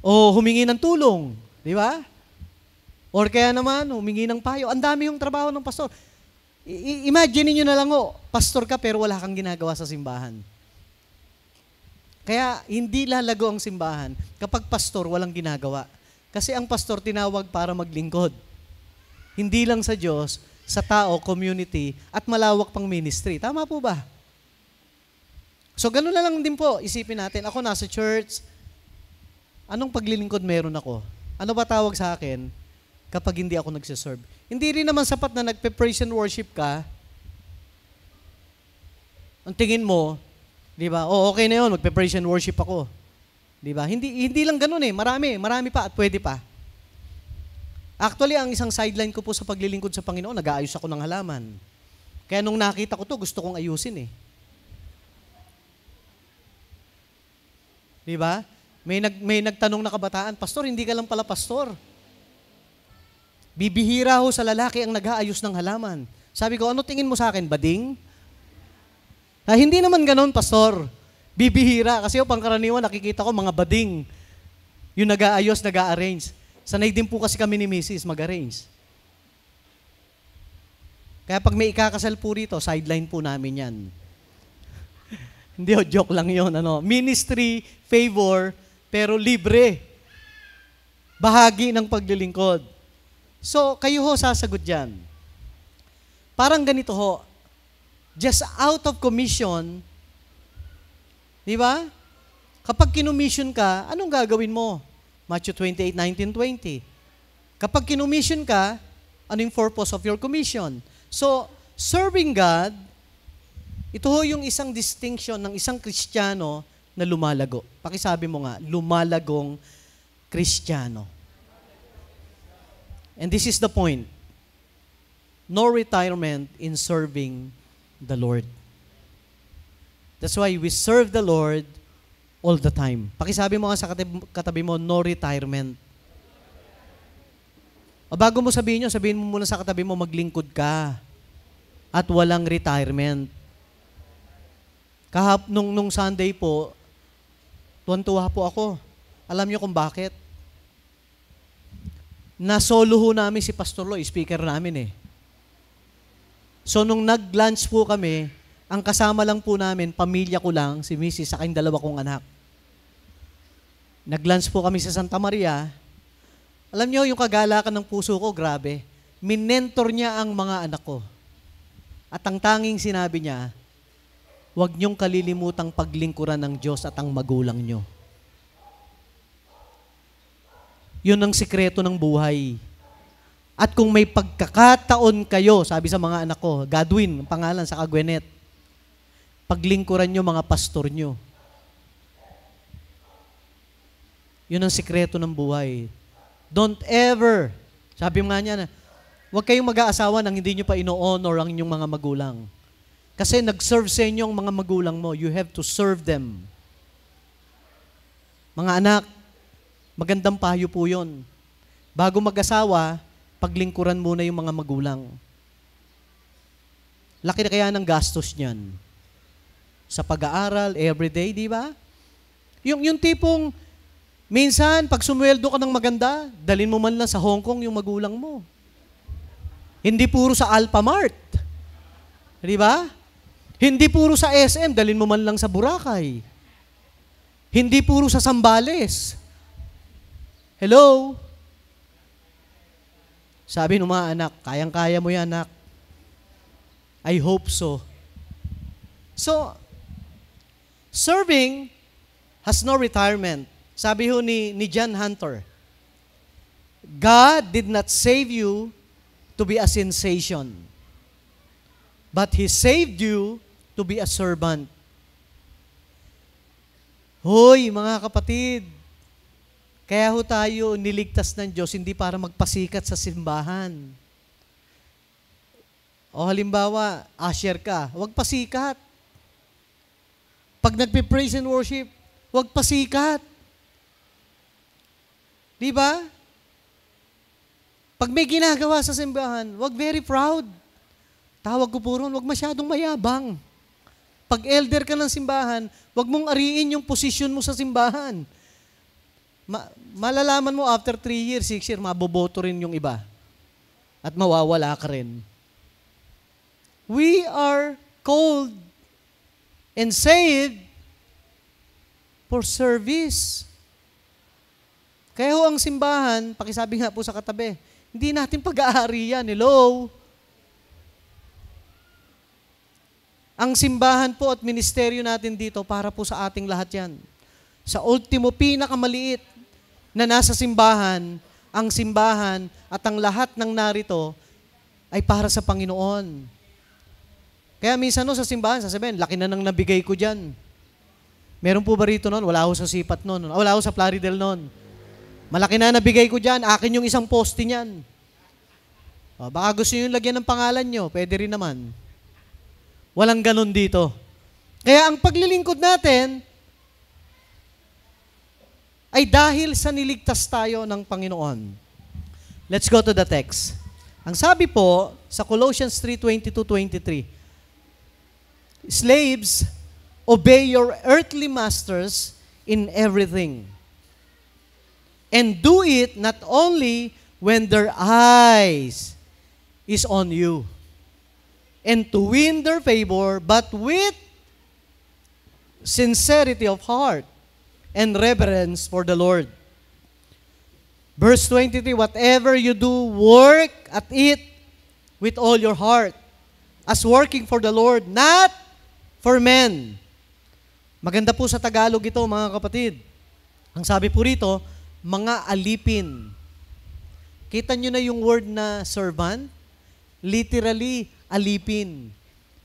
O humingi ng tulong. Di ba? Or kaya naman, humingi ng payo. Ang dami yung trabaho ng pastor. Imagine niyo na lang, pastor ka pero wala kang ginagawa sa simbahan. Kaya hindi lalago ang simbahan kapag pastor walang ginagawa. Kasi ang pastor tinawag para maglingkod. Hindi lang sa Diyos, sa tao, community, at malawak pang ministry. Tama po ba? So, ganun na lang din po. Isipin natin, ako nasa church, anong paglilingkod meron ako? Ano ba tawag sa akin kapag hindi ako nagsiserve? Hindi rin naman sapat na nagpe-praise and worship ka. Ang tingin mo, di ba? Okay na yun, magpe-praise and worship ako. Di ba? Hindi lang ganun eh. Marami pa at pwede pa. Actually, ang isang sideline ko po sa paglilingkod sa Panginoon, nag-aayos ako ng halaman. Kaya nung nakita ko to, gusto kong ayusin eh. Di ba? May nagtanong na kabataan, pastor, hindi ka lang pala pastor. Bibihira ho sa lalaki ang nag-aayos ng halaman. Sabi ko, ano tingin mo sa akin, bading? Hindi naman ganon, pastor. Bibihira. Kasi pangkaraniwan, nakikita ko mga bading. Yung nag-aayos, nag-a-arrange. Sanay din po kasi kami ni Mrs. mag-arrange. Kaya pag may ikakasal po rito, sideline po namin yan. Hindi, joke lang yun. Ministry, favor, pero libre. Bahagi ng paglilingkod. So, kayo ho sasagot dyan. Parang ganito ho, just out of commission, di ba? Kapag kinumission ka, anong gagawin mo? Matthew 28:19-20. Kapag kinumission ka, ano yung purpose of your commission? So, serving God, ito ho yung isang distinction ng isang Kristiyano na lumalago. Pakisabi mo nga, lumalagong Kristiyano. And this is the point. No retirement in serving the Lord. That's why we serve the Lord all the time. Pakisabi mo nga sa katabi mo, no retirement. O bago mo sabihin mo muna sa katabi mo, maglingkod ka. At walang retirement. Nung Sunday po, tuwan-tuwa po ako. Alam niyo kung bakit? Na-solo ho namin si Pastor Loy, speaker namin eh. So nung nag-lunch po kami, ang kasama lang po namin, pamilya ko lang, si Mrs. sa kayong 2 kong anak. Nag-lunch po kami sa Santa Maria. Alam niyo, yung kagalakan ng puso ko, grabe. Minentor niya ang mga anak ko. At ang tanging sinabi niya, huwag niyong kalilimutang paglingkuran ng Diyos at ang magulang niyo. Yun ang sikreto ng buhay. At kung may pagkakataon kayo, sabi sa mga anak ko, Godwin, ang pangalan sa Gwinnett, paglingkuran niyo mga pastor niyo. Yun ang sikreto ng buhay. Don't ever, sabi nga niya na, huwag kayong mag-aasawa nang hindi nyo pa ino-honor ang inyong mga magulang. Kasi nag-serve sa inyo ang mga magulang mo. You have to serve them. Mga anak, magandang payo po yun. Bago mag-asawa, paglingkuran muna yung mga magulang. Laki na kaya ng gastos niyan. Sa pag-aaral, everyday, di ba? Yung tipong, minsan, pag sumweldo ka ng maganda, dalhin mo man lang sa Hong Kong yung magulang mo. Hindi puro sa Alphamart. Di ba? Hindi puro sa SM, dalhin mo man lang sa Boracay. Hindi puro sa Zambales. Hello? Sabi ng mga anak, kayang-kaya mo yan, anak. I hope so. So, serving has no retirement. Sabi ho ni John Hunter, God did not save you to be a sensation, but He saved you to be a servant. Hoy, mga kapatid, kaya ho tayo niligtas ng Diyos hindi para magpasikat sa simbahan. O halimbawa, usher ka, huwag pasikat. Pag nagpe-praise and worship, huwag pasikat. Di ba? Pag may ginagawa sa simbahan, huwag very proud. Tawag ko po ron, huwag masyadong mayabang. Pag elder ka ng simbahan, huwag mong ariin yung posisyon mo sa simbahan. Malalaman mo after 3 years, 6 years, maboboto rin yung iba. At mawawala ka rin. We are called and saved for service. Kaya ho ang simbahan, pakisabi nga po sa katabi, hindi natin pag-aari yan. Hello? Ang simbahan po at ministeryo natin dito para po sa ating lahat yan. Sa ultimo, pinakamaliit na nasa simbahan, ang simbahan at ang lahat ng narito ay para sa Panginoon. Kaya minsan no, sa simbahan, sasabihin, laki na nang nabigay ko dyan. Meron po ba rito noon? Wala ako sa Sipat noon. Wala ako sa Plaridel noon. Malaki na nabigay ko dyan. Akin yung isang poste niyan. Baka gusto nyo lagyan ng pangalan nyo. Pwede rin naman. Walang ganun dito. Kaya ang paglilingkod natin ay dahil sa niligtas tayo ng Panginoon. Let's go to the text. Ang sabi po sa Colossians 3:22-23, Slaves, obey your earthly masters in everything. And do it not only when their eyes is on you, and to win their favor, but with sincerity of heart and reverence for the Lord. Verse 23, whatever you do, work at it with all your heart, as working for the Lord, not for men. Maganda po sa Tagalog ito, mga kapatid. Ang sabi po rito, mga alipin. Kita nyo na yung word na servant? Literally, alipin.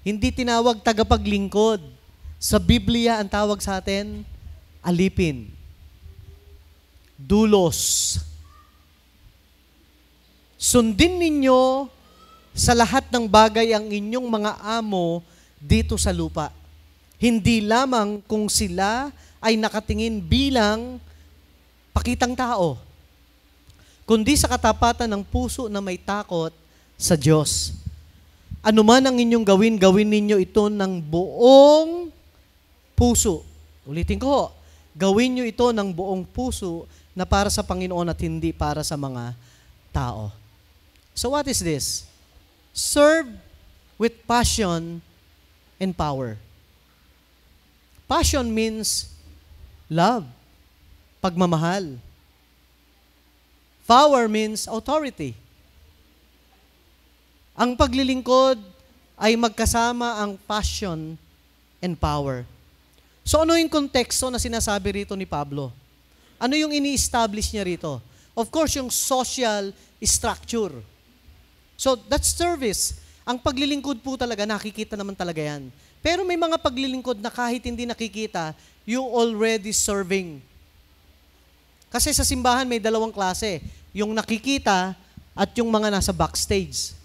Hindi tinawag tagapaglingkod. Sa Biblia, ang tawag sa atin, alipin. Dulos. Sundin ninyo sa lahat ng bagay ang inyong mga amo dito sa lupa. Hindi lamang kung sila ay nakatingin bilang pakitang tao, kundi sa katapatan ng puso na may takot sa Diyos. Ano man ang inyong gawin, gawin ninyo ito ng buong puso. Ulitin ko, gawin nyo ito ng buong puso na para sa Panginoon at hindi para sa mga tao. So what is this? Serve with passion and power. Passion means love, pagmamahal. Power means authority. Ang paglilingkod ay magkasama ang passion and power. So ano yung konteksto na sinasabi rito ni Pablo? Ano yung ini-establish niya rito? Of course, yung social structure. So that's service. Ang paglilingkod po talaga, nakikita naman talaga yan. Pero may mga paglilingkod na kahit hindi nakikita, you already serving. Kasi sa simbahan may dalawang klase. Yung nakikita at yung mga nasa backstage.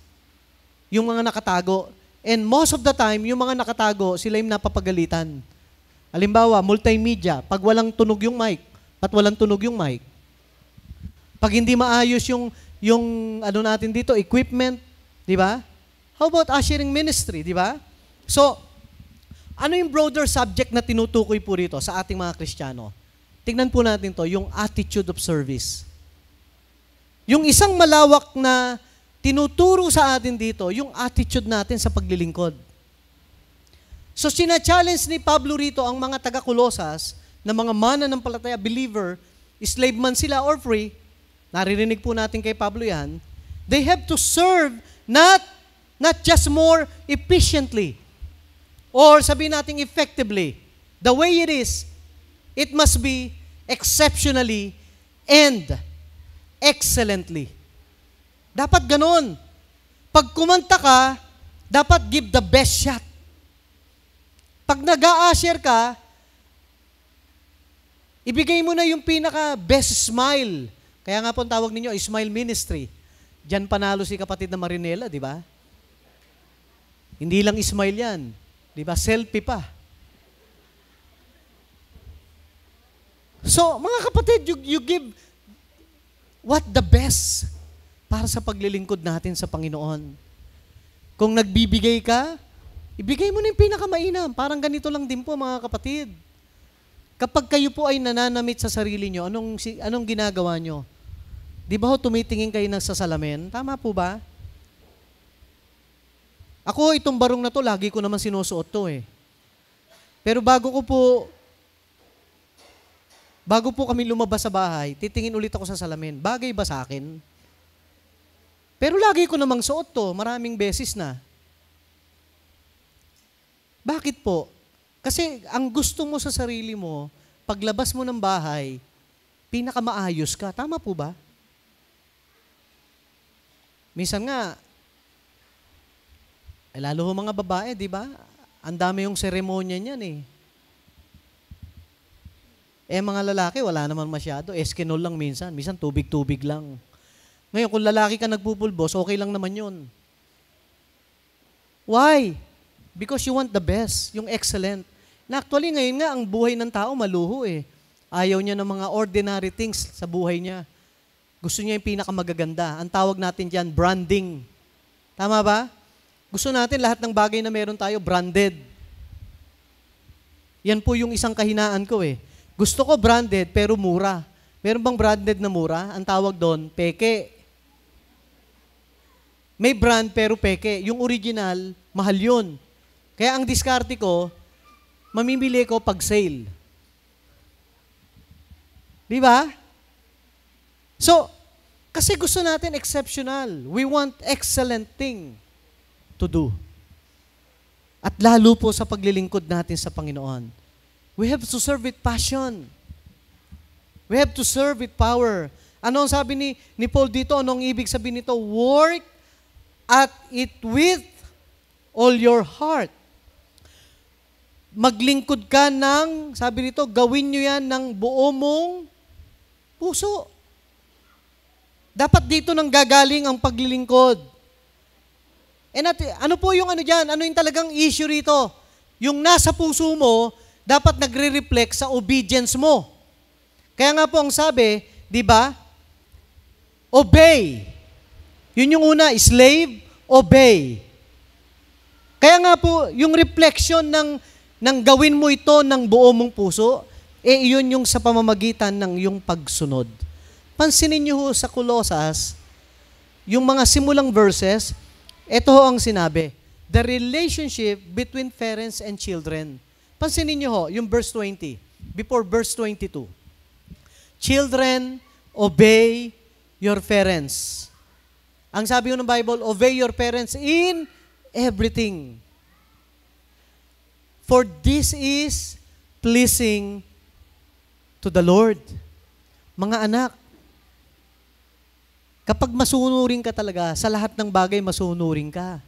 Yung mga nakatago. And most of the time, yung mga nakatago, sila yung napapagalitan. Halimbawa, multimedia, pag walang tunog yung mic, at walang tunog yung mic. Pag hindi maayos yung ano natin dito, equipment, di ba? How about ushering ministry, di ba? So, ano yung broader subject na tinutukoy po rito sa ating mga Kristiyano? Tingnan po natin to, yung attitude of service. Yung isang malawak na tinuturo sa atin dito, yung attitude natin sa paglilingkod. So, sina-challenge ni Pablo rito ang mga taga-Kolosas na mga mananampalataya, believer, slave man sila or free, naririnig po natin kay Pablo yan, they have to serve not just more efficiently or sabihin natin effectively. The way it is, it must be exceptionally and excellently. Dapat ganon. Pag kumanta ka, dapat give the best shot. Pag nag-a-usher ka, ibigay mo na yung pinaka-best smile. Kaya nga po ang tawag ninyo, Smile Ministry. Diyan panalo si kapatid na Marinela, di ba? Hindi lang smile yan. Di ba? Selfie pa. So, mga kapatid, you give what the best para sa paglilingkod natin sa Panginoon. Kung nagbibigay ka, ibigay mo na yung pinakamainam. Parang ganito lang din po, mga kapatid. Kapag kayo po ay nananamit sa sarili nyo, anong ginagawa nyo? Di ba ho, tumitingin kayo sa salamin? Tama po ba? Ako, itong barong na to, lagi ko naman sinusuot to eh. Pero bago po kami lumabas sa bahay, titingin ulit ako sa salamin. Bagay ba sa akin? Pero lagi ko namang suot to, maraming beses na. Bakit po? Kasi ang gusto mo sa sarili mo, paglabas mo ng bahay, pinakamaayos ka. Tama po ba? Minsan nga, lalo ho mga babae, di ba? Ang dami yung seremonya niyan eh. Mga lalaki, wala naman masyado. Eskinol lang minsan. Minsan tubig-tubig lang. Ngayon, kung lalaki ka nagpupulbos, okay lang naman yun. Why? Because you want the best, yung excellent. Na actually, ngayon nga, ang buhay ng tao maluho eh. Ayaw niya ng mga ordinary things sa buhay niya. Gusto niya yung pinakamagaganda. Ang tawag natin dyan, branding. Tama ba? Gusto natin lahat ng bagay na meron tayo, branded. Yan po yung isang kahinaan ko eh. Gusto ko branded pero mura. Meron bang branded na mura? Ang tawag doon, peke. May brand pero peke. Yung original, mahal yun. Kaya ang diskarte ko, mamimili ko pag sale. Di ba? So, kasi gusto natin exceptional. We want excellent thing to do. At lalo po sa paglilingkod natin sa Panginoon. We have to serve with passion. We have to serve with power. Ano ang sabi ni Paul dito? Anong ibig sabihin nito? Work at it with all your heart. Maglingkod ka ng, sabi nito, gawin nyo yan ng buo mong puso. Dapat dito nang gagaling ang paglilingkod. Ano po yung ano dyan? Ano yung talagang issue rito? Yung nasa puso mo, dapat nagre-reflect sa obedience mo. Kaya nga po ang sabi, di ba? Obey. Yun yung una, slave, obey. Kaya nga po, yung reflection ng gawin mo ito ng buo mong puso, yun yung sa pamamagitan ng yung pagsunod. Pansinin niyo ho sa Colossus, yung mga simulang verses, ito ho ang sinabi, the relationship between parents and children. Pansinin niyo ho, yung verse 20, before verse 22. Children, obey your parents. Ang sabi ho ng Bible, obey your parents in everything. For this is pleasing to the Lord. Mga anak, kapag masunurin ka talaga, sa lahat ng bagay masunurin ka.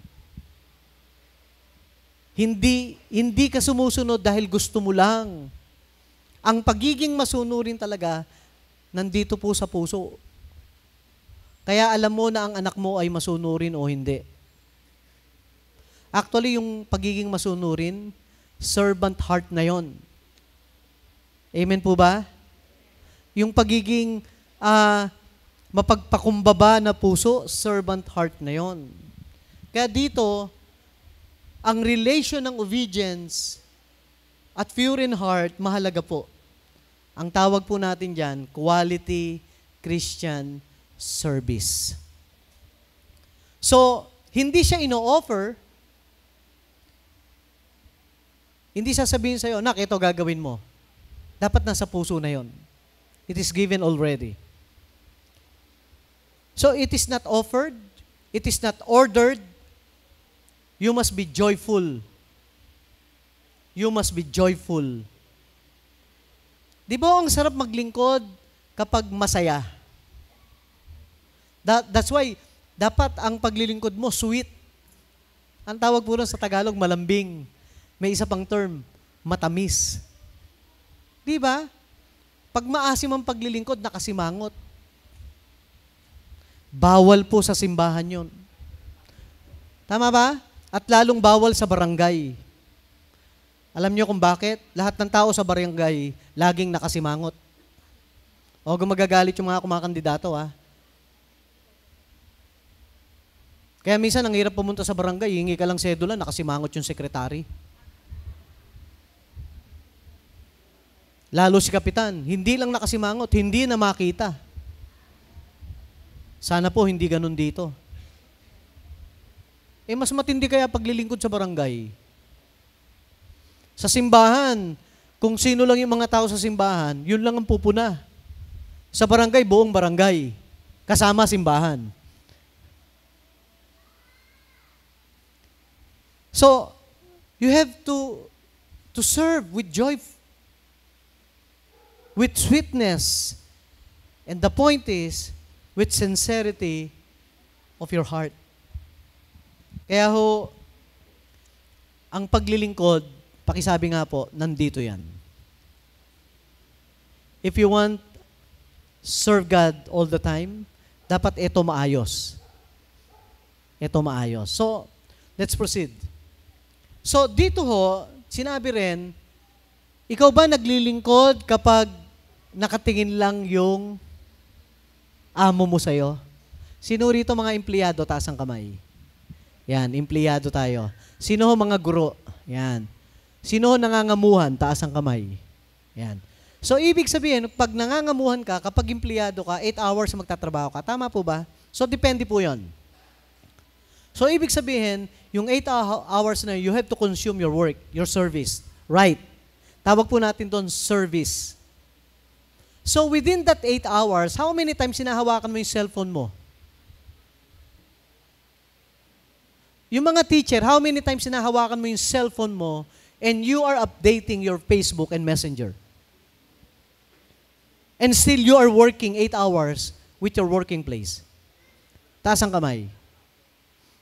Hindi ka sumusunod dahil gusto mo lang. Ang pagiging masunurin talaga, nandito po sa puso. Kaya alam mo na ang anak mo ay masunurin o hindi. Actually, yung pagiging masunurin, servant heart na yon. Amen po ba? Yung pagiging mapagpakumbaba na puso, servant heart na yon. Kaya dito, ang relation ng obedience at pure in heart, mahalaga po. Ang tawag po natin dyan, quality Christian service. So, hindi siya ino-offer, hindi sasabihin sa'yo, nak, ito gagawin mo. Dapat nasa puso na yon. It is given already. So, it is not offered, it is not ordered, you must be joyful. You must be joyful. Di ba ang sarap maglingkod kapag masaya? That's why, dapat ang paglilingkod mo, sweet. Ang tawag po sa Tagalog, malambing. May isa pang term, matamis. Di ba? Pag maasim ang paglilingkod, nakasimangot. Bawal po sa simbahan yon. Tama ba? At lalong bawal sa barangay. Alam niyo kung bakit? Lahat ng tao sa barangay, laging nakasimangot. O gumagagalit yung mga kumakandidato, ha? Kaya minsan, ang hirap pumunta sa barangay, hingi ka lang sedula, nakasimangot yung sekretary. Lalo si kapitan, hindi lang nakasimangot, hindi na makita. Sana po hindi ganun dito. Mas matindi kaya paglilingkod sa barangay. Sa simbahan, kung sino lang yung mga tao sa simbahan, yun lang ang pupuna. Sa barangay, buong barangay. Kasama simbahan. So, you have to serve with joy, with sweetness. And the point is, with sincerity of your heart. Kaya ho, ang paglilingkod, pakisabi nga po, nandito yan. If you want serve God all the time, dapat ito maayos. Ito maayos. So, let's proceed. So, dito ho, sinabi rin, ikaw ba naglilingkod kapag nakatingin lang yung amo mo sa'yo? Sino rito mga empleyado? Taas ang kamay. Yan, empleyado tayo. Sino ho mga guro? Yan. Sino ho nangangamuhan? Taas ang kamay. Yan. So, ibig sabihin, pag nangangamuhan ka, kapag empleyado ka, 8 hours magtatrabaho ka. Tama po ba? So, depende po yon. So, ibig sabihin, yung 8 hours na you have to consume your work, your service. Right. Tawag po natin doon service. So within that 8 hours, how many times sinahawakan mo yung cellphone mo? Yung mga teacher, how many times sinahawakan mo yung cellphone mo and you are updating your Facebook and Messenger? And still you are working 8 hours with your working place. Taas ang kamay.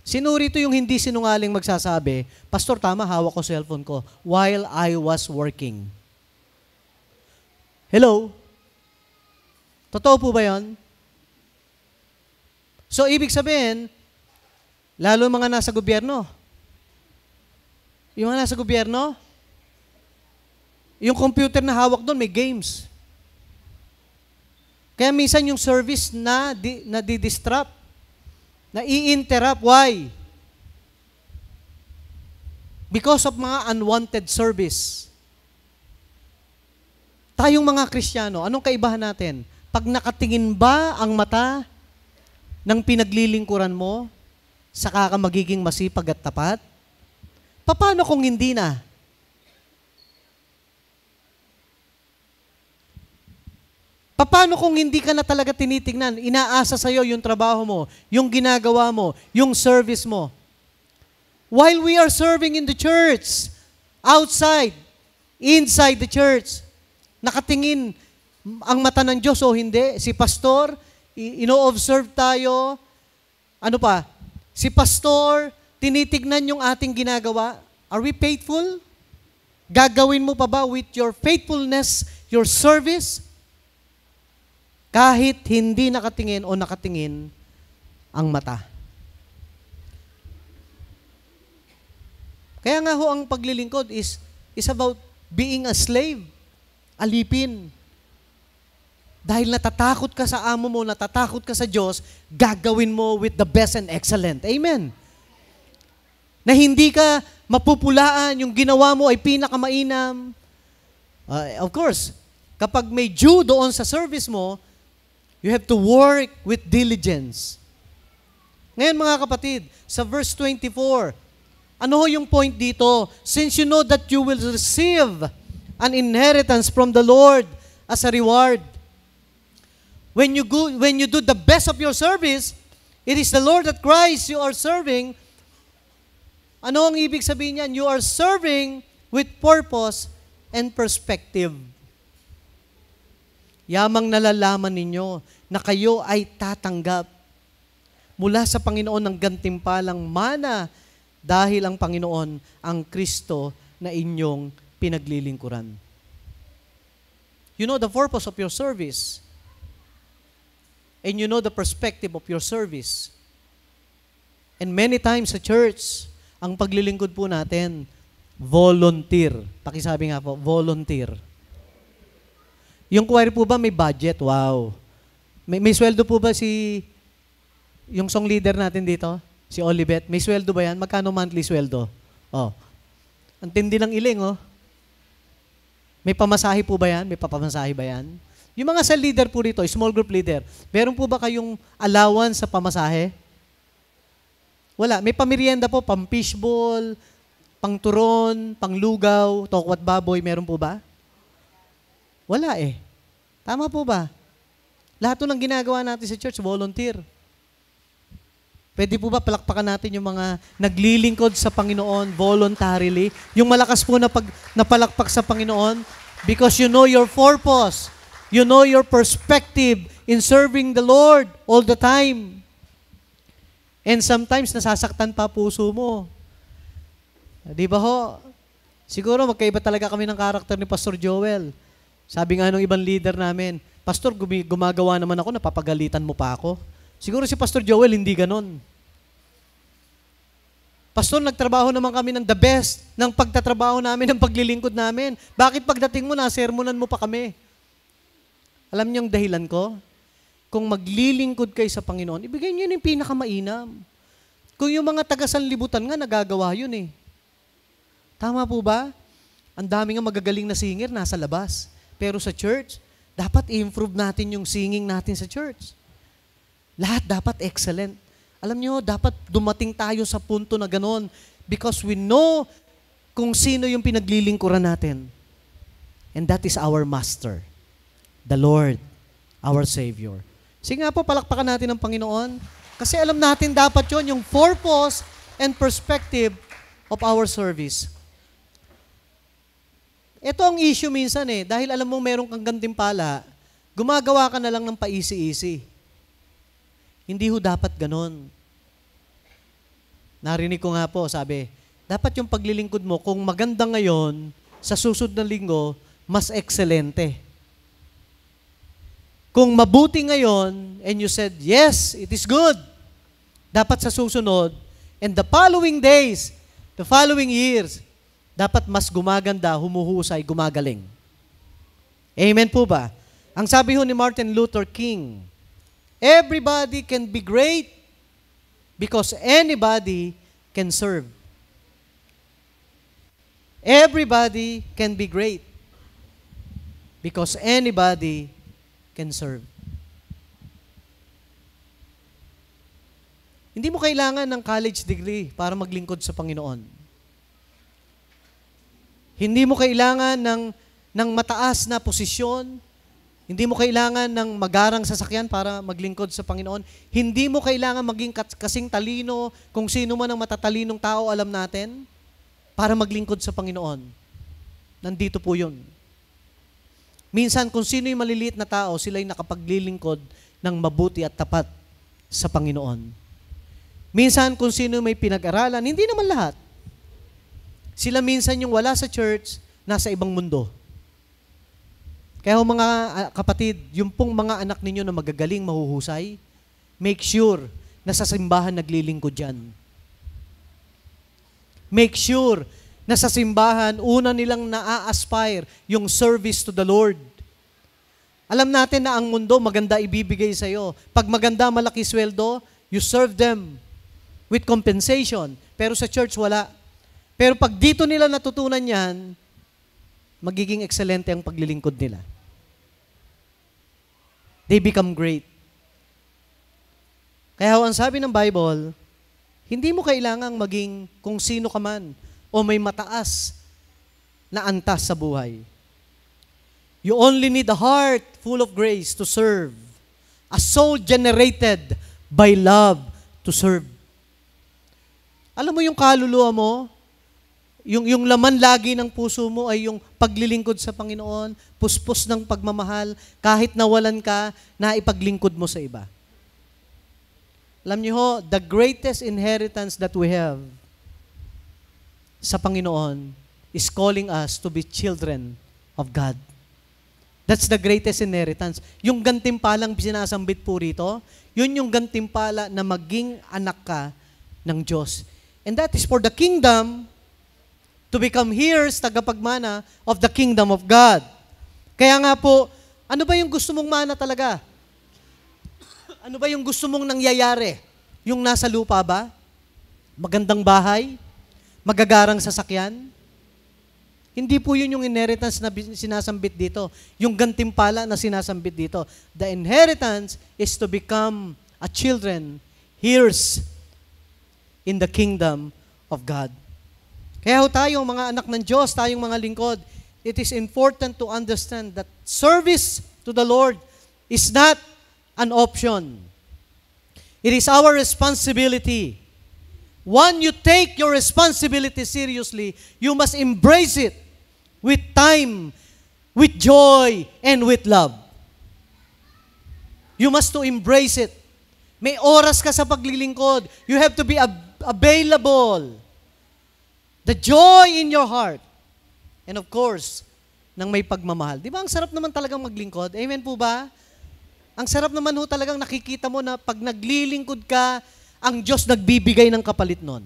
Sino rito yung hindi sinungaling magsasabi, Pastor, tama, hawak ko cellphone ko while I was working? Hello? Totoo po ba yan? So, ibig sabihin, lalo mga nasa gobyerno. Yung mga nasa gobyerno, yung computer na hawak doon, may games. Kaya minsan yung service na di-disrupt, na i-interrupt. Why? Because of mga unwanted service. Tayong mga Kristiyano, anong kaibahan natin? Pag nakatingin ba ang mata ng pinaglilingkuran mo, saka ka magiging masipag at tapat? Paano kung hindi na? Paano kung hindi ka na talaga tinitingnan? Inaasa sa'yo yung trabaho mo, yung ginagawa mo, yung service mo. While we are serving in the church, outside, inside the church, nakatingin ang mata ng Diyos o hindi? Si pastor, ino-observe tayo. Ano pa? Si pastor, tinitignan yung ating ginagawa. Are we faithful? Gagawin mo pa ba with your faithfulness, your service? Kahit hindi nakatingin o nakatingin ang mata. Kaya nga ho ang paglilingkod is about being a slave, alipin. Dahil natatakot ka sa amo mo, natatakot ka sa Diyos, gagawin mo with the best and excellent. Amen. Na hindi ka mapupulaan, yung ginawa mo ay pinakamainam. Of course, kapag may due doon sa service mo, you have to work with diligence. Ngayon mga kapatid, sa verse 24, ano ho yung point dito? Since you know that you will receive an inheritance from the Lord as a reward. When you do the best of your service, it is the Lord that Christ you are serving. Ano ang ibig sabihin niyan? You are serving with purpose and perspective. Yamang nalalaman ninyo na kayo ay tatanggap mula sa Panginoon ng gantimpalang mana dahil ang Panginoon ang Kristo na inyong pinaglilingkuran. You know the purpose of your service and you know the perspective of your service. And many times sa church, ang paglilingkod po natin, volunteer. Pakisabi nga po, volunteer. Yung choir po ba may budget? Wow. May sweldo po ba yung song leader natin dito? Si Olivette. May sweldo ba yan? Magkano monthly sweldo? Oh. Ang tindi ng iling, oh. May pamasahe po ba yan? May papamasahe ba yan? Yung mga cell leader po dito, small group leader, meron po ba kayong allowance sa pamasahe? Wala. May pamerienda po, pang fishball, pang turon, pang lugaw, tokwat baboy, meron po ba? Wala eh. Tama po ba? Lahat ng ginagawa natin sa church, volunteer. Pwede po ba palakpakan natin yung mga naglilingkod sa Panginoon voluntarily? Yung malakas po na napalakpak sa Panginoon because you know your purpose. You know your perspective in serving the Lord all the time. And sometimes nasasaktan pa puso mo. Di ba ho? Siguro magkaiba talaga kami ng karakter ni Pastor Joel. Sabi nga nung ibang leader namin, Pastor, gumagawa naman ako, napapagalitan mo pa ako. Siguro si Pastor Joel hindi ganon. Pastor, nagtrabaho naman kami ng the best ng pagtatrabaho namin, ng paglilingkod namin. Bakit pagdating mo, nasermonan mo pa kami? Alam niyo ang dahilan ko? Kung maglilingkod kayo sa Panginoon, ibigay niyo yung pinakamainam. Kung yung mga taga-sanlibutan nga, nagagawa yun eh. Tama po ba? Ang dami nga magagaling na singer nasa labas. Pero sa church, dapat i-improve natin yung singing natin sa church. Lahat dapat excellent. Alam nyo, dapat dumating tayo sa punto na ganon because we know kung sino yung pinaglilingkuran natin. And that is our Master, the Lord, our Savior. Sige nga po, palakpakan natin ang Panginoon. Kasi alam natin dapat yon yung purpose and perspective of our service. Ito ang issue minsan dahil alam mo meron kang gantimpala, gumagawa ka na lang ng paisi-isi. Hindi ho dapat ganon. Narinig ko nga po, sabi, dapat yung paglilingkod mo, kung maganda ngayon, sa susunod na linggo, mas ekselente. Kung mabuti ngayon, and you said, yes, it is good, dapat sa susunod, and the following days, the following years, dapat mas gumaganda, humuhusay, gumagaling. Amen po ba? Ang sabi ho ni Martin Luther King, everybody can be great because anybody can serve. Everybody can be great because anybody can serve. Hindi mo kailangan ng college degree para maglingkod sa Panginoon. Hindi mo kailangan ng mataas na posisyon. Hindi mo kailangan ng magarang sasakyan para maglingkod sa Panginoon. Hindi mo kailangan maging kasing talino kung sino man ang matatalinong tao alam natin para maglingkod sa Panginoon. Nandito po yun. Minsan, kung sino yung maliliit na tao, sila'y nakapaglilingkod ng mabuti at tapat sa Panginoon. Minsan, kung sino may pinag-aralan, hindi naman lahat. Sila minsan yung wala sa church, nasa ibang mundo. Kaya mga kapatid, yung pong mga anak ninyo na magagaling, mahuhusay, make sure na sa simbahan naglilingkod dyan. Make sure na sa simbahan, una nilang na-aspire yung service to the Lord. Alam natin na ang mundo maganda ibibigay sa iyo. Pag maganda, malaki sweldo, you serve them with compensation. Pero sa church, wala. Pero pag dito nila natutunan yan, magiging excelente ang paglilingkod nila. They become great. Kaya ang sabi ng Bible, hindi mo kailangang maging kung sino ka man o may mataas na antas sa buhay. You only need a heart full of grace to serve. A soul generated by love to serve. Alam mo yung kaluluwa mo, yung laman lagi ng puso mo ay yung paglilingkod sa Panginoon, puspos ng pagmamahal, kahit nawalan ka, na ipaglingkod mo sa iba. Alam niyo ho, the greatest inheritance that we have sa Panginoon is calling us to be children of God. That's the greatest inheritance. Yung gantimpalang sinasambit po rito, yun yung gantimpala na maging anak ka ng Diyos. And that is for the kingdom to become heirs, tagapagmana of the kingdom of God. Kaya nga po, ano ba yung gusto mong mana talaga? Ano ba yung gusto mong nangyayari? Yung nasa lupa ba? Magandang bahay? Magagarang sasakyan? Hindi po yun yung inheritance na sinasambit dito. Yung gantimpala na sinasambit dito. The inheritance is to become a children, heirs in the kingdom of God. Kaya tayong mga anak ng Diyos, tayong mga lingkod, it is important to understand that service to the Lord is not an option. It is our responsibility. When you take your responsibility seriously, you must embrace it with time, with joy, and with love. You must to embrace it. May oras ka sa paglilingkod. You have to be available. The joy in your heart. And of course, ng may pagmamahal. Di ba ang sarap naman talagang maglingkod? Amen po ba? Ang sarap naman ho talagang nakikita mo na pag naglilingkod ka, ang Diyos nagbibigay ng kapalit nun.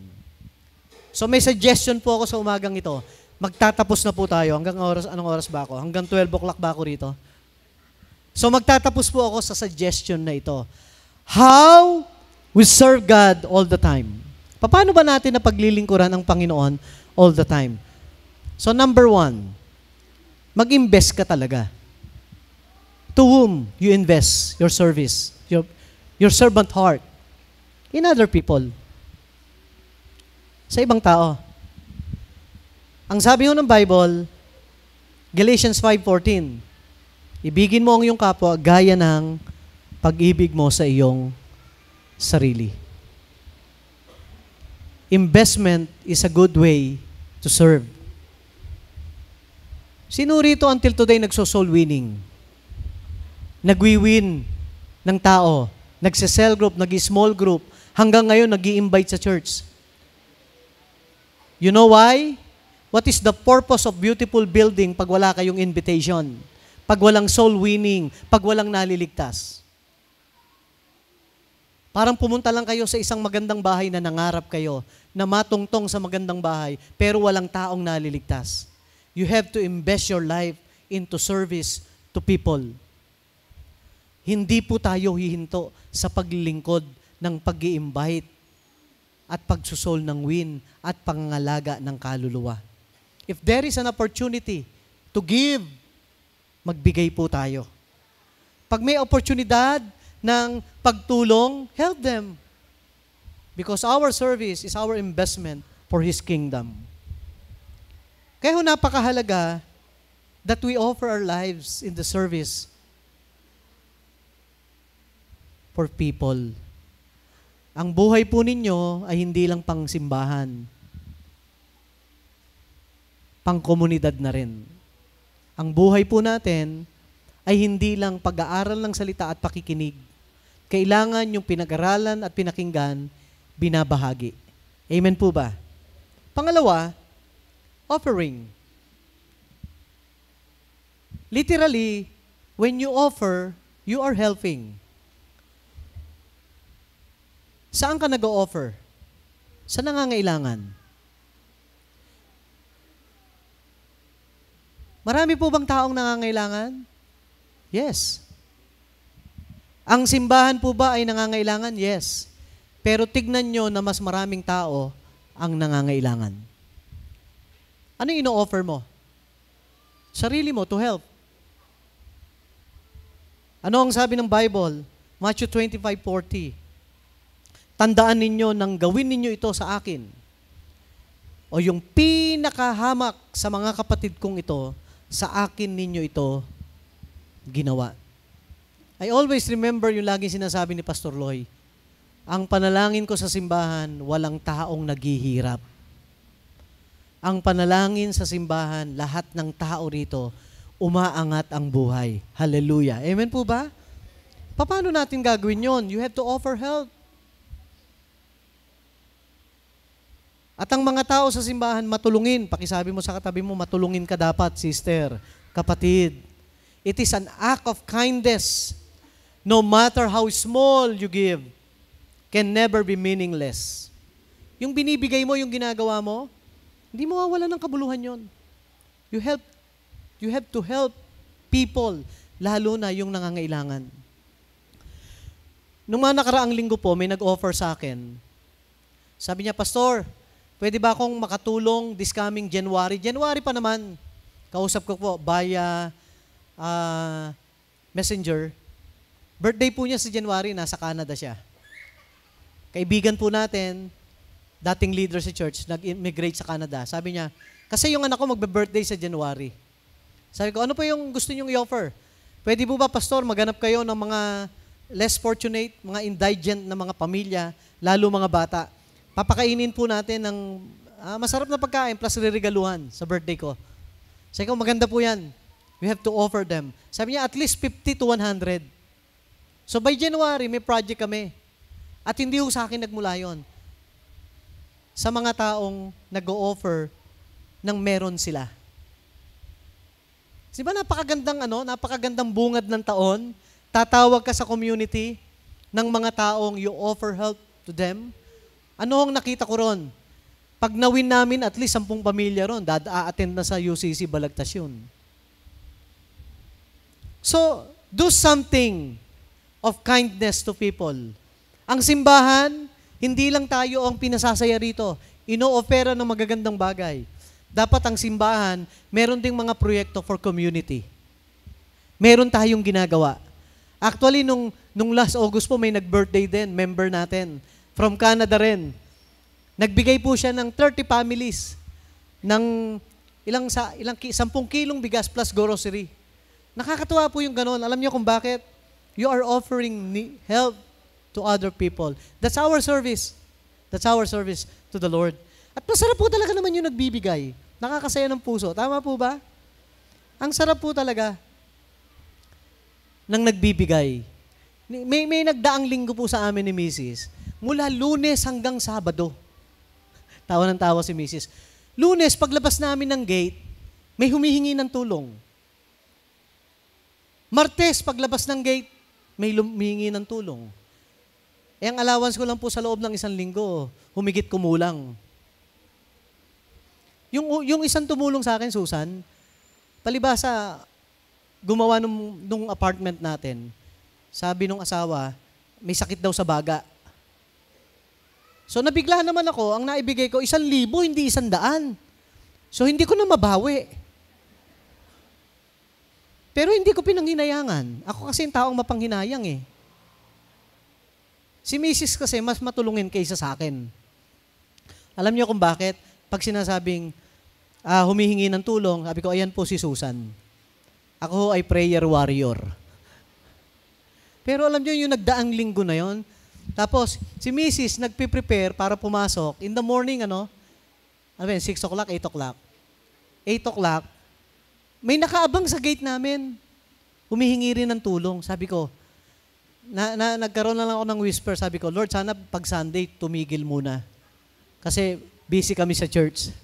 So may suggestion po ako sa umagang ito. Magtatapos na po tayo. Hanggang anong oras ba ako? Hanggang 12 o'clock ba ako rito? So magtatapos po ako sa suggestion na ito. How we serve God all the time. Paano ba natin na paglilingkuran ang Panginoon all the time? So number 1, mag-invest ka talaga. To whom you invest your service, your servant heart? In other people. Sa ibang tao. Ang sabi ho ng Bible, Galatians 5:14. Ibigin mo ang iyong kapwa gaya ng pag-ibig mo sa iyong sarili. Investment is a good way to serve. Sino rito until today nagso-soul winning? Nagwi-win ng tao, nagse-cell group, nag-small group, hanggang ngayon nag-i-invite sa church. You know why? What is the purpose of beautiful building pag wala kayong invitation? Pag walang soul winning, pag walang naliligtas? Parang pumunta lang kayo sa isang magandang bahay na nangarap kayo, na matungtong sa magandang bahay, pero walang taong naliligtas. You have to invest your life into service to people. Hindi po tayo hihinto sa paglilingkod ng pag-i-invite at pagsusol ng win at pangangalaga ng kaluluwa. If there is an opportunity to give, magbigay po tayo. Pag may oportunidad ng pagtulong, help them. Because our service is our investment for His kingdom. Kaya napakahalaga that we offer our lives in the service for people. Ang buhay po ninyo ay hindi lang pang simbahan, pang komunidad na rin. Ang buhay po natin ay hindi lang pag-aaral ng salita at pakikinig. Kailangan yung pinag-aralan at pinakinggan, binabahagi. Amen po ba? Pangalawa, offering. Literally, when you offer, you are helping. Saan ka nag-o-offer? Sa nangangailangan. Marami po bang taong nangangailangan? Yes. Ang simbahan po ba ay nangangailangan? Yes. Pero tignan nyo na mas maraming tao ang nangangailangan. Ano yung ino-offer mo? Sarili mo to help. Ano ang sabi ng Bible? Matthew 25:40. Tandaan ninyo nang gawin ninyo ito sa akin. O yung pinakahamak sa mga kapatid kong ito, sa akin ninyo ito ginawa. I always remember yung laging sinasabi ni Pastor Loy, ang panalangin ko sa simbahan, walang taong naghihirap. Ang panalangin sa simbahan, lahat ng tao rito, umaangat ang buhay. Hallelujah. Amen po ba? Paano natin gagawin yon? You have to offer help. At ang mga tao sa simbahan, matulungin. Pakisabi mo sa katabi mo, matulungin ka dapat, sister, kapatid. It is an act of kindness. No matter how small you give, can never be meaningless. Yung binibigay mo, yung ginagawa mo, hindi mo mawawala ng kabuluhan yon. You have to help people, lalo na yung nangangailangan. Nung mga nakaraang linggo po, may nag-offer sa akin. Sabi niya, Pastor, pwede ba akong makatulong this coming January? January pa naman. Kausap ko po via messenger. Birthday po niya sa January, nasa Canada siya. Kaibigan po natin, dating leader sa church, nag-immigrate sa Canada. Sabi niya, kasi yung anak ko magbe-birthday sa January. Sabi ko, ano po yung gusto niyong i-offer? Pwede po ba, Pastor, maghanap kayo ng mga less fortunate, mga indigent na mga pamilya, lalo mga bata. Papakainin po natin ng masarap na pagkain plus reregaluhan sa birthday ko. Sabi ko, maganda po yan. We have to offer them. Sabi niya, at least 50 to 100. So by January, may project kami. At hindi ho sa akin nagmula yon. Sa mga taong nag-o-offer ng meron sila. Diba napakagandang bungad ng taon, tatawag ka sa community ng mga taong you offer help to them. Ano ang nakita ko ron? Pag nawin namin, at least 10 pamilya ron, a-attend na sa UCC Balagtas yun. So, do something of kindness to people. Ang simbahan, hindi lang tayo ang pinasasaya rito. Ino-ofera ng magagandang bagay. Dapat ang simbahan, meron ding mga proyekto for community. Meron tayong ginagawa. Actually, nung last August po, may nag-birthday din, member natin. From Canada rin. Nagbigay po siya ng 30 families ng 10 kilong bigas plus grocery. Nakakatuwa po yung ganon. Alam niyo kung bakit? You are offering help to other people. That's our service. That's our service to the Lord. At masarap po talaga naman yung nagbibigay. Nakakasaya ng puso. Tama po ba? Ang sarap po talaga ng nagbibigay. May nagdaang linggo po sa amin ni Mrs. Mula Lunes hanggang Sabado. Tawa ng tawa si Mrs. Lunes, paglabas namin ng gate, may humihingi ng tulong. Martes, paglabas ng gate, may humihingi ng tulong. Ang allowance ko lang po sa loob ng 1 linggo, humigit kumulang. Yung isang tumulong sa akin, Susan, palibasa, gumawa nung apartment natin, sabi nung asawa, may sakit daw sa baga. So nabigla naman ako, ang naibigay ko, 1,000, hindi 100. So hindi ko na mabawi. Pero hindi ko pinanghinayangan. Ako kasi yung taong mapanghinayang eh. Si Mrs. kasi mas matulungin kaysa sa akin. Alam niyo kung bakit? Pag sinasabing humihingi ng tulong, sabi ko, ayan po si Susan. Ako ay prayer warrior. Pero alam niyo yung nagdaang linggo na yon. Tapos, si Mrs. nagpe-prepare para pumasok. In the morning, 6 o'clock, 8 o'clock. 8 o'clock, may nakaabang sa gate namin. Humihingi rin ng tulong. Sabi ko, nagkaroon na lang ako ng whisper. Sabi ko, Lord, sana pag Sunday, tumigil muna. Kasi busy kami sa church.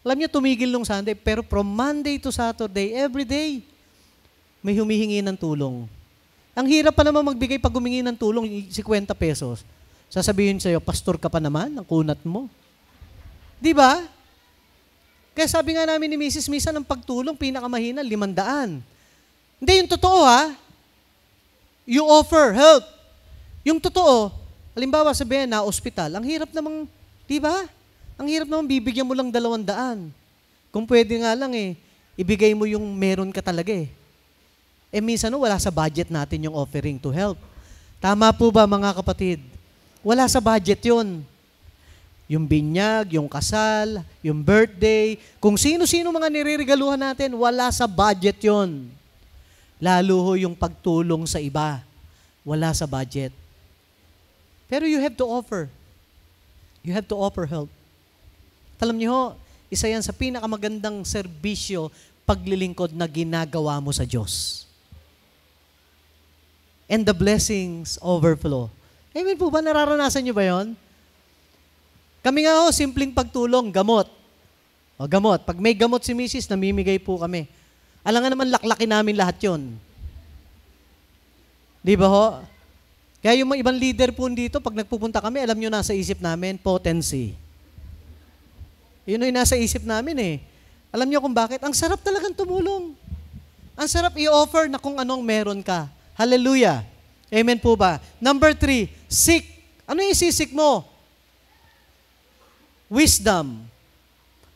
Alam niyo, tumigil nung Sunday. Pero from Monday to Saturday, every day, may humihingi ng tulong. Ang hirap pa naman magbigay pag humingi ng tulong, 50 pesos. Sasabihin sa'yo, pastor ka pa naman, ang kunat mo. Di ba? Kaya sabi nga namin ni Mrs. Misa, ng pagtulong, pinakamahina, 500. Hindi, yung totoo ha. You offer help. Yung totoo, halimbawa sabihin na ospital, ang hirap namang, di ba? Ang hirap namang bibigyan mo lang 200. Kung pwede nga lang ibigay mo yung meron ka talaga eh. Minsan wala sa budget natin yung offering to help. Tama po ba mga kapatid? Wala sa budget yun. Yung binyag, yung kasal, yung birthday, kung sino-sino mga nire-regaluhan natin, wala sa budget yun. Lalo ho yung pagtulong sa iba. Wala sa budget. Pero you have to offer. You have to offer help. Alam niyo ho, isa yan sa pinakamagandang serbisyo, paglilingkod na ginagawa mo sa Diyos. And the blessings overflow. Amen po ba? Nararanasan niyo ba yon? Kami nga ho, simpleng pagtulong, gamot. O gamot. Pag may gamot si Mrs., namimigay po kami. Alam nga naman, laklakin namin lahat yon. Di ba ho? Kaya yung mga ibang leader po dito, pag nagpupunta kami, alam nyo nasa isip namin, potency. Yun yung nasa isip namin eh. Alam nyo kung bakit? Ang sarap talagang tumulong. Ang sarap i-offer na kung anong meron ka. Hallelujah. Amen po ba? Number 3, seek. Ano yung isisik mo? Wisdom.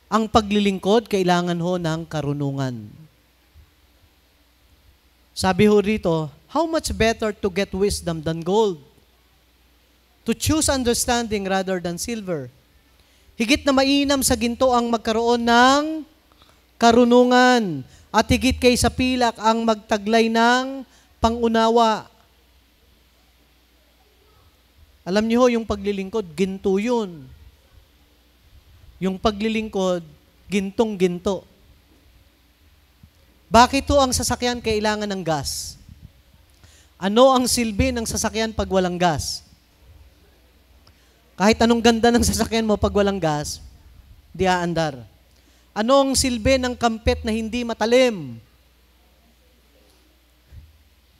Ang paglilingkod, kailangan ho ng karunungan. Sabi ho rito, how much better to get wisdom than gold? To choose understanding rather than silver. Higit na mainam sa ginto ang magkaroon ng karunungan. At higit kay sa pilak ang magtaglay ng pangunawa. Alam niyo ho, yung paglilingkod, ginto yun. Yung paglilingkod, gintong-ginto. Bakit to ang sasakyan kailangan ng gas? Ano ang silbi ng sasakyan pag walang gas? Kahit anong ganda ng sasakyan mo pag walang gas, di aandar. Ano ang silbi ng kampet na hindi matalim?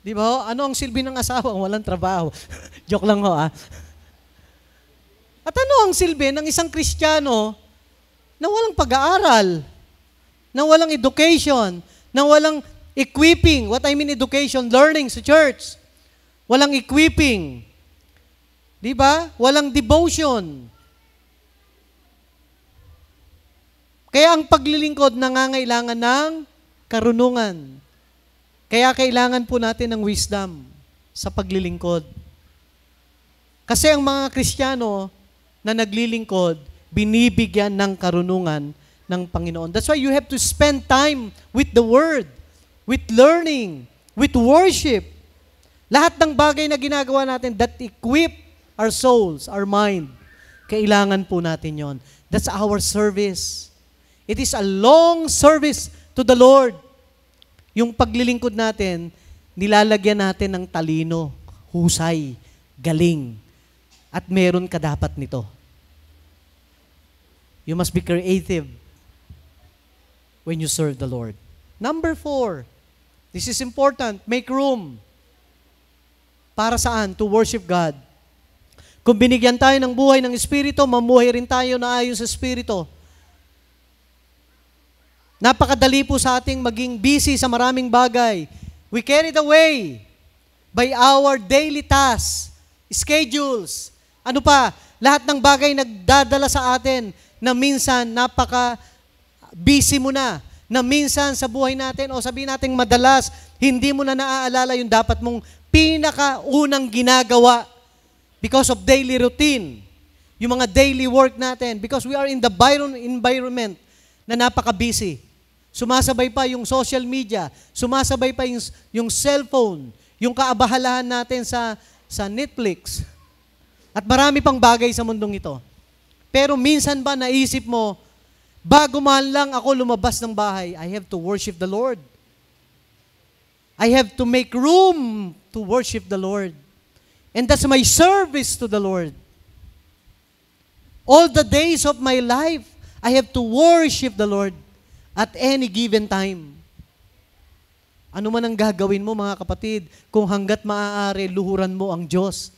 Di ba ho? Ano ang silbi ng asawa? Walang trabaho. Joke lang ho ah. At ano ang silbi ng isang Kristiyano na walang pag-aaral, na walang education, na walang equipping? What I mean education, learning sa church. Walang equipping. Di ba? Walang devotion. Kaya ang paglilingkod nangangailangan ng karunungan. Kaya kailangan po natin ng wisdom sa paglilingkod. Kasi ang mga Kristiyano na naglilingkod, binibigyan ng karunungan ng Panginoon. That's why you have to spend time with the Word, with learning, with worship. Lahat ng bagay na ginagawa natin that equip our souls, our mind, kailangan po natin yon. That's our service. It is a long service to the Lord. Yung paglilingkod natin, nilalagyan natin ng talino, husay, galing, at meron ka dapat nito. You must be creative when you serve the Lord. Number 4, this is important, make room. Para saan? To worship God. Kung binigyan tayo ng buhay ng Espiritu, mamuhay rin tayo na ayon sa Espiritu. Napakadali po sa ating maging busy sa maraming bagay. We carried away by our daily tasks, schedules. Ano pa? Lahat ng bagay nagdadala sa atin na minsan napaka-busy mo na minsan sa buhay natin o sabihin natin madalas, hindi mo na naaalala yung dapat mong pinakaunang ginagawa because of daily routine, yung mga daily work natin, because we are in the environment na napaka-busy. Sumasabay pa yung social media, sumasabay pa yung cellphone, yung kaabahalahan natin sa Netflix, at marami pang bagay sa mundong ito. Pero minsan ba naisip mo, bago man lang ako lumabas ng bahay, I have to worship the Lord. I have to make room to worship the Lord. And that's my service to the Lord. All the days of my life, I have to worship the Lord at any given time. Ano man ang gagawin mo, mga kapatid, kung hanggat maaari, luhuran mo ang Diyos.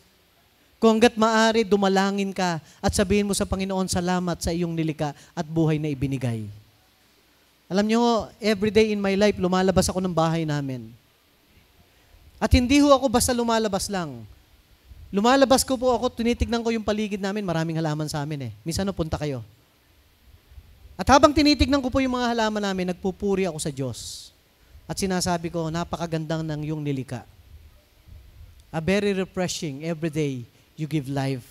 Kung hanggat maaari, dumalangin ka at sabihin mo sa Panginoon, salamat sa iyong nilikha at buhay na ibinigay. Alam nyo, every day in my life, lumalabas ako ng bahay namin. At hindi ho ako basta lumalabas lang. Lumalabas ko po ako, tinitignan ko yung paligid namin, maraming halaman sa amin eh. Minsan punta kayo. At habang tinitignan ko po yung mga halaman namin, nagpupuri ako sa Diyos. At sinasabi ko, napakagandang ng iyong nilikha. A very refreshing every day you give life.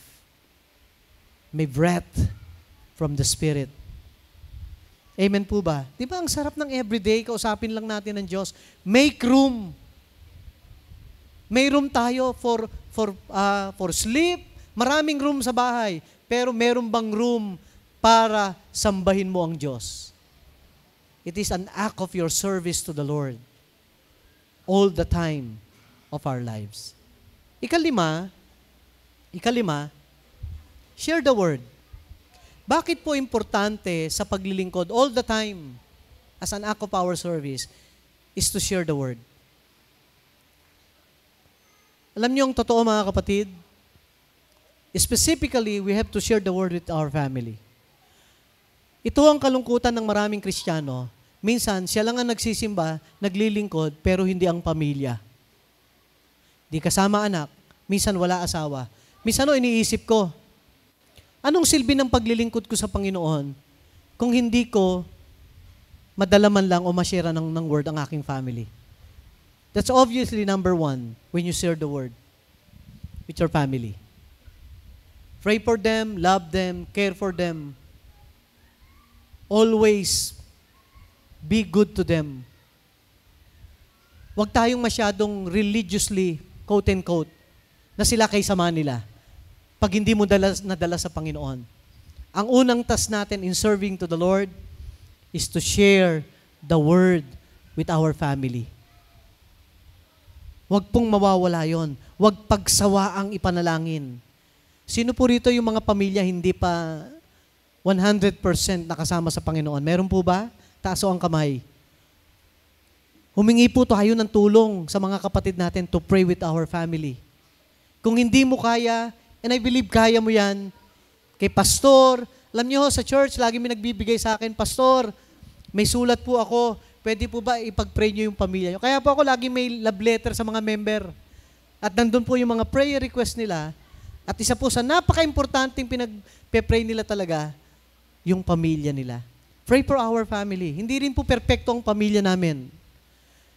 May breath from the Spirit. Amen po ba? Di ba ang sarap ng everyday, kausapin lang natin ng Diyos. Make room. May room tayo for sleep. Maraming room sa bahay. Pero meron bang room para sambahin mo ang Diyos? It is an act of your service to the Lord all the time of our lives. Ikalima, share the word. Bakit po importante sa paglilingkod all the time as an act of our service is to share the word? Alam niyo yung totoo, mga kapatid? Specifically, we have to share the word with our family. Ito ang kalungkutan ng maraming Kristiyano. Minsan, siya lang ang nagsisimba, naglilingkod, pero hindi ang pamilya. Di kasama anak, minsan wala asawa. Minsan iniisip ko, anong silbi ng paglilingkod ko sa Panginoon kung hindi ko madala man lang o ma-share ng word ang aking family? That's obviously number 1 when you share the word with your family. Pray for them, love them, care for them. Always be good to them. Huwag tayong masyadong religiously, quote and quote, na sila kay sama nila pag hindi mo nadala sa Panginoon. Ang unang task natin in serving to the Lord is to share the word with our family. Huwag pong mawawala yon. Huwag pagsawaang ipanalangin. Sino po rito yung mga pamilya hindi pa 100% nakasama sa Panginoon? Meron po ba? Taaso ang kamay. Humingi po tayo ng tulong sa mga kapatid natin to pray with our family. Kung hindi mo kaya, and I believe kaya mo yan, kay pastor, alam niyo sa church, lagi may nagbibigay sa akin, pastor, may sulat po ako, pwede po ba ipag-pray niyo yung pamilya niyo? Kaya po ako lagi may love letter sa mga member. At nandun po yung mga prayer request nila. At isa po sa napaka-importanting pinag-pray nila talaga, yung pamilya nila. Pray for our family. Hindi rin po perpekto ang pamilya namin.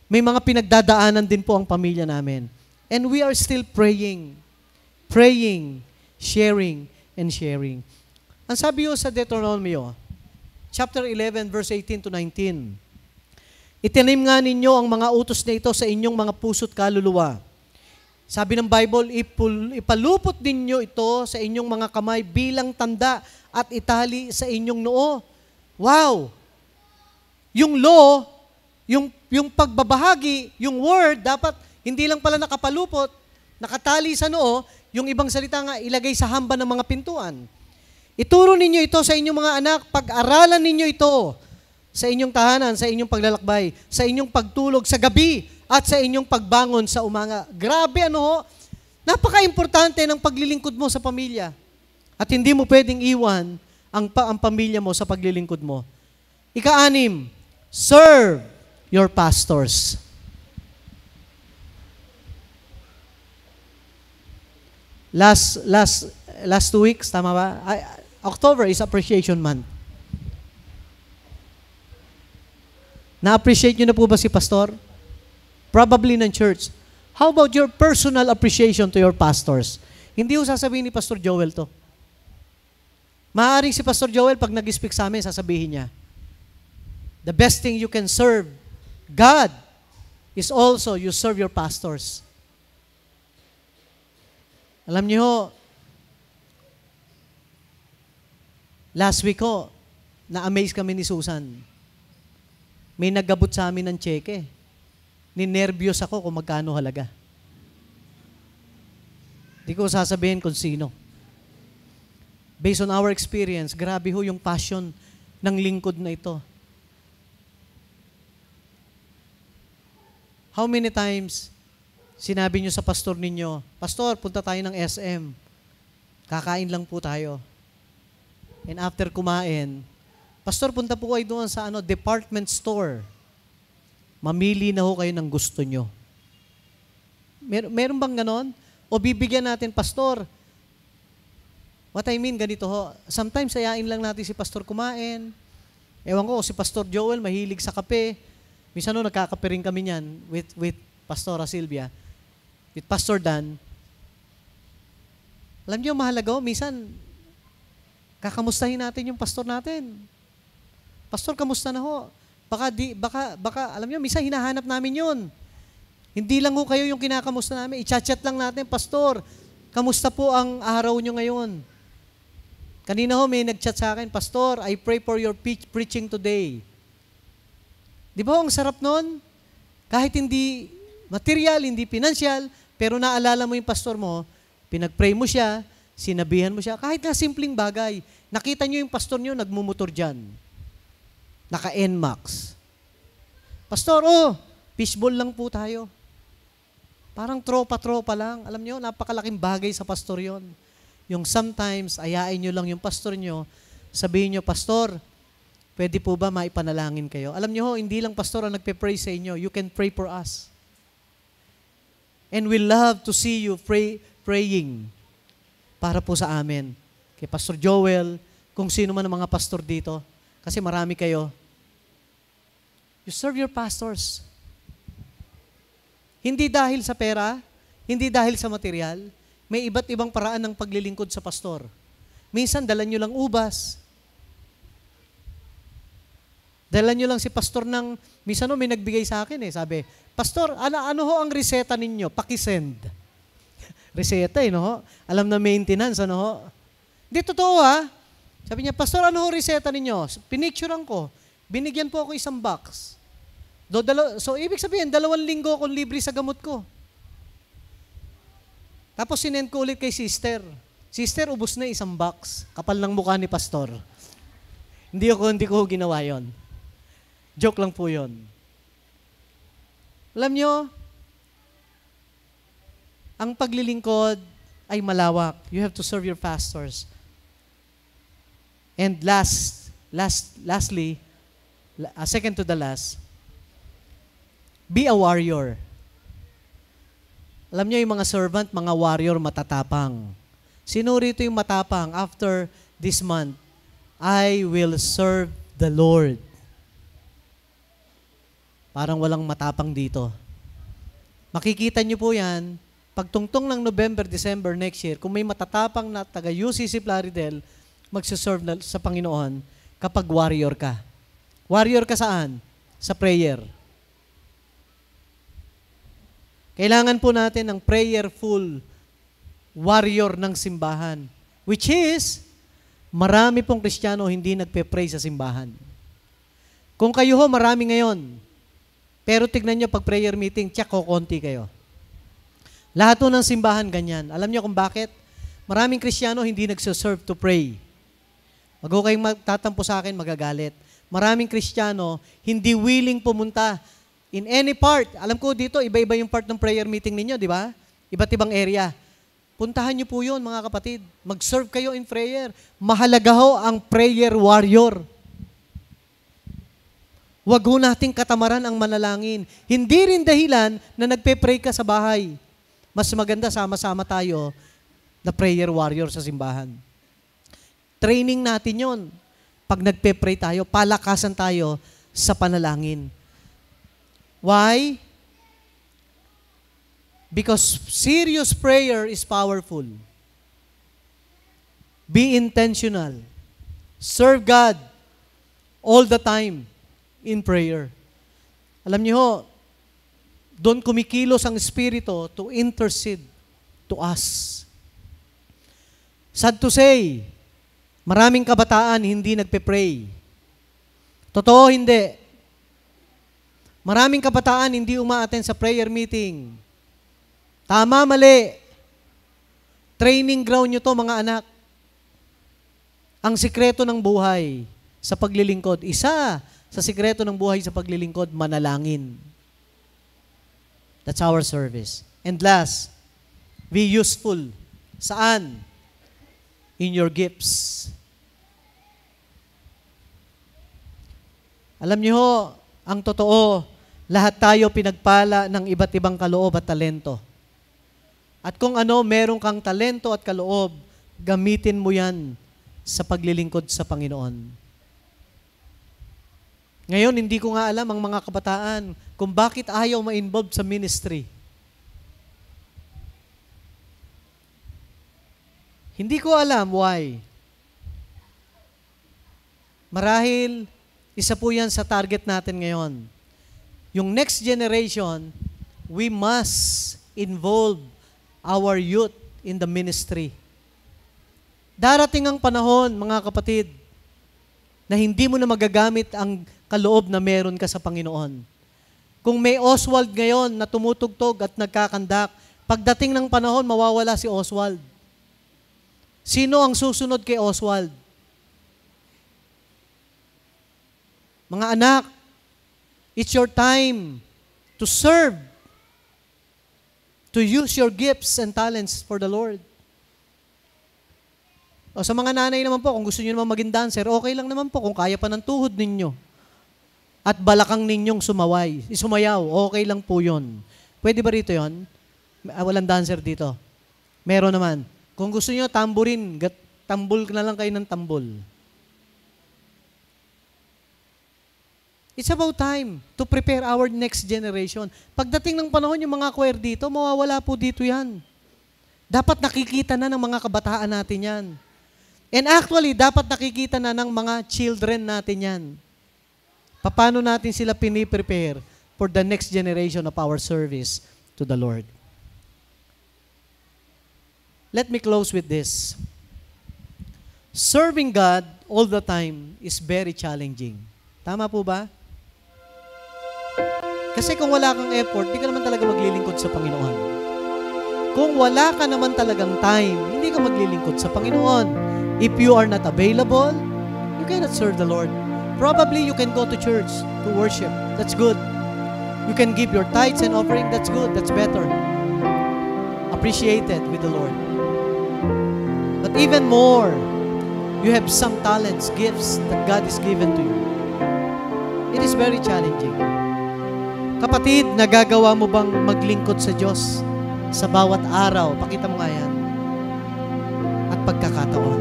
May mga pinagdadaanan din po ang pamilya namin. And we are still praying, sharing, and sharing. Ang sabi yo sa Deuteronomio, chapter 11, verse 18 to 19. Itanim nga ninyo ang mga utos na ito sa inyong mga puso't kaluluwa. Sabi ng Bible, ipalupot ninyo ito sa inyong mga kamay bilang tanda at itali sa inyong noo. Wow! Yung law, yung pagbabahagi, yung word, dapat hindi lang pala nakapalupot, nakatali sa noo, yung ibang salita nga ilagay sa hamba ng mga pintuan. Ituro ninyo ito sa inyong mga anak, pag-aralan ninyo ito sa inyong tahanan, sa inyong paglalakbay, sa inyong pagtulog sa gabi, at sa inyong pagbangon sa umaga. Grabe napaka-importante ng paglilingkod mo sa pamilya. At hindi mo pwedeng iwan ang pamilya mo sa paglilingkod mo. Ika-6, serve your pastors. Last 2 weeks, tama ba? October is Appreciation Month. Na-appreciate nyo na po ba si pastor? Probably ng church. How about your personal appreciation to your pastors? Hindi ko sasabihin ni Pastor Joel to. Maaaring si Pastor Joel, pag nag-speak sa amin, sasabihin niya, the best thing you can serve God is also you serve your pastors. Alam niyo, last week na-amaze kami ni Susan. May nagabot sa amin ng cheque. Ninervyos ako kung magkano halaga. Di ko sasabihin kung sino. Based on our experience, grabe yung passion ng lingkod na ito. How many times sinabi nyo sa pastor ninyo, Pastor, punta tayo ng SM. Kakain lang po tayo. And after kumain, Pastor, punta po kayo doon sa department store. Mamili na ho kayo ng gusto nyo. Meron bang ganon? O bibigyan natin, Pastor, what I mean, ganito ho. Sometimes ayain lang natin si Pastor kumain. Ewan ko, si Pastor Joel mahilig sa kape. Minsan nagkakape rin kami niyan with Pastora Silvia, with Pastor Dan. Alam niyo, mahalaga minsan, kakamustahin natin yung pastor natin. Pastor, kamusta na ho? Baka, alam niyo, minsan hinahanap namin yun. Hindi lang ho kayo yung kinakamusta namin. I-chat lang natin, Pastor, kamusta po ang araw nyo ngayon? Kanina ho, may nag-chat sa akin, Pastor, I pray for your preaching today. Di ba ang sarap nun? Kahit hindi material, hindi financial, pero naalala mo yung pastor mo, pinag-pray mo siya, sinabihan mo siya, kahit na simpleng bagay. Nakita nyo yung pastor nyo, nagmumotor dyan. Naka-NMAX. Pastor, fishball lang po tayo. Parang tropa-tropa lang. Alam nyo, napakalaking bagay sa pastor yon. Yung sometimes, ayain nyo lang yung pastor nyo, sabihin nyo, Pastor, pwede po ba maipanalangin kayo? Alam nyo, hindi lang pastor ang nagpe-pray sa inyo. You can pray for us. And we love to see you praying para po sa amin. Kay Pastor Joel, kung sino man ang mga pastor dito, kasi marami kayo. You serve your pastors. Hindi dahil sa pera, hindi dahil sa material, may iba't ibang paraan ng paglilingkod sa pastor. Minsan, dala nyo lang ubas. Dala nyo lang si pastor ng, minsan may nagbigay sa akin sabi, Pastor, ano ho ang reseta ninyo? Pakisend. Reseta no? Alam na maintenance, ano ho? Hindi, totoo Sabi niya, Pastor, ano ho reseta ninyo? Pinicturean ko. Binigyan po ako isang box. So, ibig sabihin, 2 linggo akong libre sa gamot ko. Tapos sinend ko ulit kay sister. Sister, ubos na isang box. Kapal ng mukha ni Pastor. Hindi ko ginawa yon. Joke lang po yon. Alam nyo, ang paglilingkod ay malawak. You have to serve your pastors. And lastly, second to the last, be a warrior. Alam niyo yung mga servant, mga warrior, matatapang. Sino rito yung matapang? After this month, I will serve the Lord. Parang walang matapang dito. Makikita niyo po yan, pagtungtong ng November, December next year, kung may matatapang na taga-UCC Plaridel, magsiserve sa Panginoon, kapag warrior ka. Warrior ka saan? Sa prayer. Kailangan po natin ng prayerful warrior ng simbahan. Which is, marami pong Kristiyano hindi nagpe-pray sa simbahan. Kung kayo ho, marami ngayon. Pero tignan nyo, pag prayer meeting, tiyak ko, konti kayo. Lahat po ng simbahan ganyan. Alam nyo kung bakit? Maraming Kristiyano hindi nagsiserve to pray. Wag ho kayong magtatampo sa akin, magagalit. Maraming Kristiyano hindi willing pumunta in any part. Alam ko dito, iba-iba yung part ng prayer meeting ninyo, di ba? Iba't ibang area. Puntahan nyo po yun, mga kapatid. Mag-serve kayo in prayer. Mahalaga ho ang prayer warrior. Wag ho nating katamaran ang manalangin. Hindi rin dahilan na nagpe-pray ka sa bahay. Mas maganda sama-sama tayo na prayer warrior sa simbahan. Training natin yon. Pag nagpe-pray tayo, palakasan tayo sa panalangin. Why? Because serious prayer is powerful. Be intentional. Serve God all the time in prayer. Alam niyo ho, doon kumikilos ang Espiritu to intercede to us. Sad to say, maraming kabataan hindi nagpe-pray. Totoo, hindi. Maraming kabataan hindi umaattend sa prayer meeting. Tama, mali. Training ground nyo to, mga anak. Ang sikreto ng buhay sa paglilingkod, isa sa sikreto ng buhay sa paglilingkod, manalangin. That's our service. And last, be useful. Saan? In your gifts. Alam niyo ho, ang totoo, lahat tayo pinagpala ng iba't ibang kaloob at talento. At kung ano, meron kang talento at kaloob, gamitin mo yan sa paglilingkod sa Panginoon. Ngayon, hindi ko nga alam ang mga kabataan kung bakit ayaw ma-involve sa ministry. Hindi ko alam why. Marahil, isa po yan sa target natin ngayon. Yung next generation, we must involve our youth in the ministry. Darating ang panahon, mga kapatid, na hindi mo na magagamit ang kaloob na meron ka sa Panginoon. Kung may Oswald ngayon na tumutugtog at nagkakandak, pagdating ng panahon, mawawala si Oswald. Sino ang susunod kay Oswald? Mga anak, it's your time to serve, to use your gifts and talents for the Lord. O sa mga nanay naman po, kung gusto niyo naman maging dancer, okay lang naman po kung kaya pa ng tuhod ninyo. At balakang ninyong sumayaw, okay lang po yun. Pwede ba rito yun? Walang dancer dito. Meron naman. Kung gusto niyo tamborin, tambol na lang kayo ng tambol. It's about time to prepare our next generation. Pagdating ng panahon, yung mga choir dito, mawawala po dito yan. Dapat nakikita na ng mga kabataan natin yan. And actually, dapat nakikita na ng mga children natin yan. Paano natin sila piniprepare for the next generation of our service to the Lord. Let me close with this. Serving God all the time is very challenging. Tama po ba? Kasi kung wala kang effort, di ka naman talaga maglilingkod sa Panginoon. Kung wala ka naman talagang time, hindi ka maglilingkod sa Panginoon. If you are not available, you cannot serve the Lord. Probably you can go to church to worship. That's good. You can give your tithes and offering. That's good. That's better. Appreciate it with the Lord. But even more, you have some talents, gifts that God has given to you. It is very challenging. Kapatid, nagagawa mo bang maglingkod sa Diyos sa bawat araw? Pakita mo nga yan. At pagkakataon.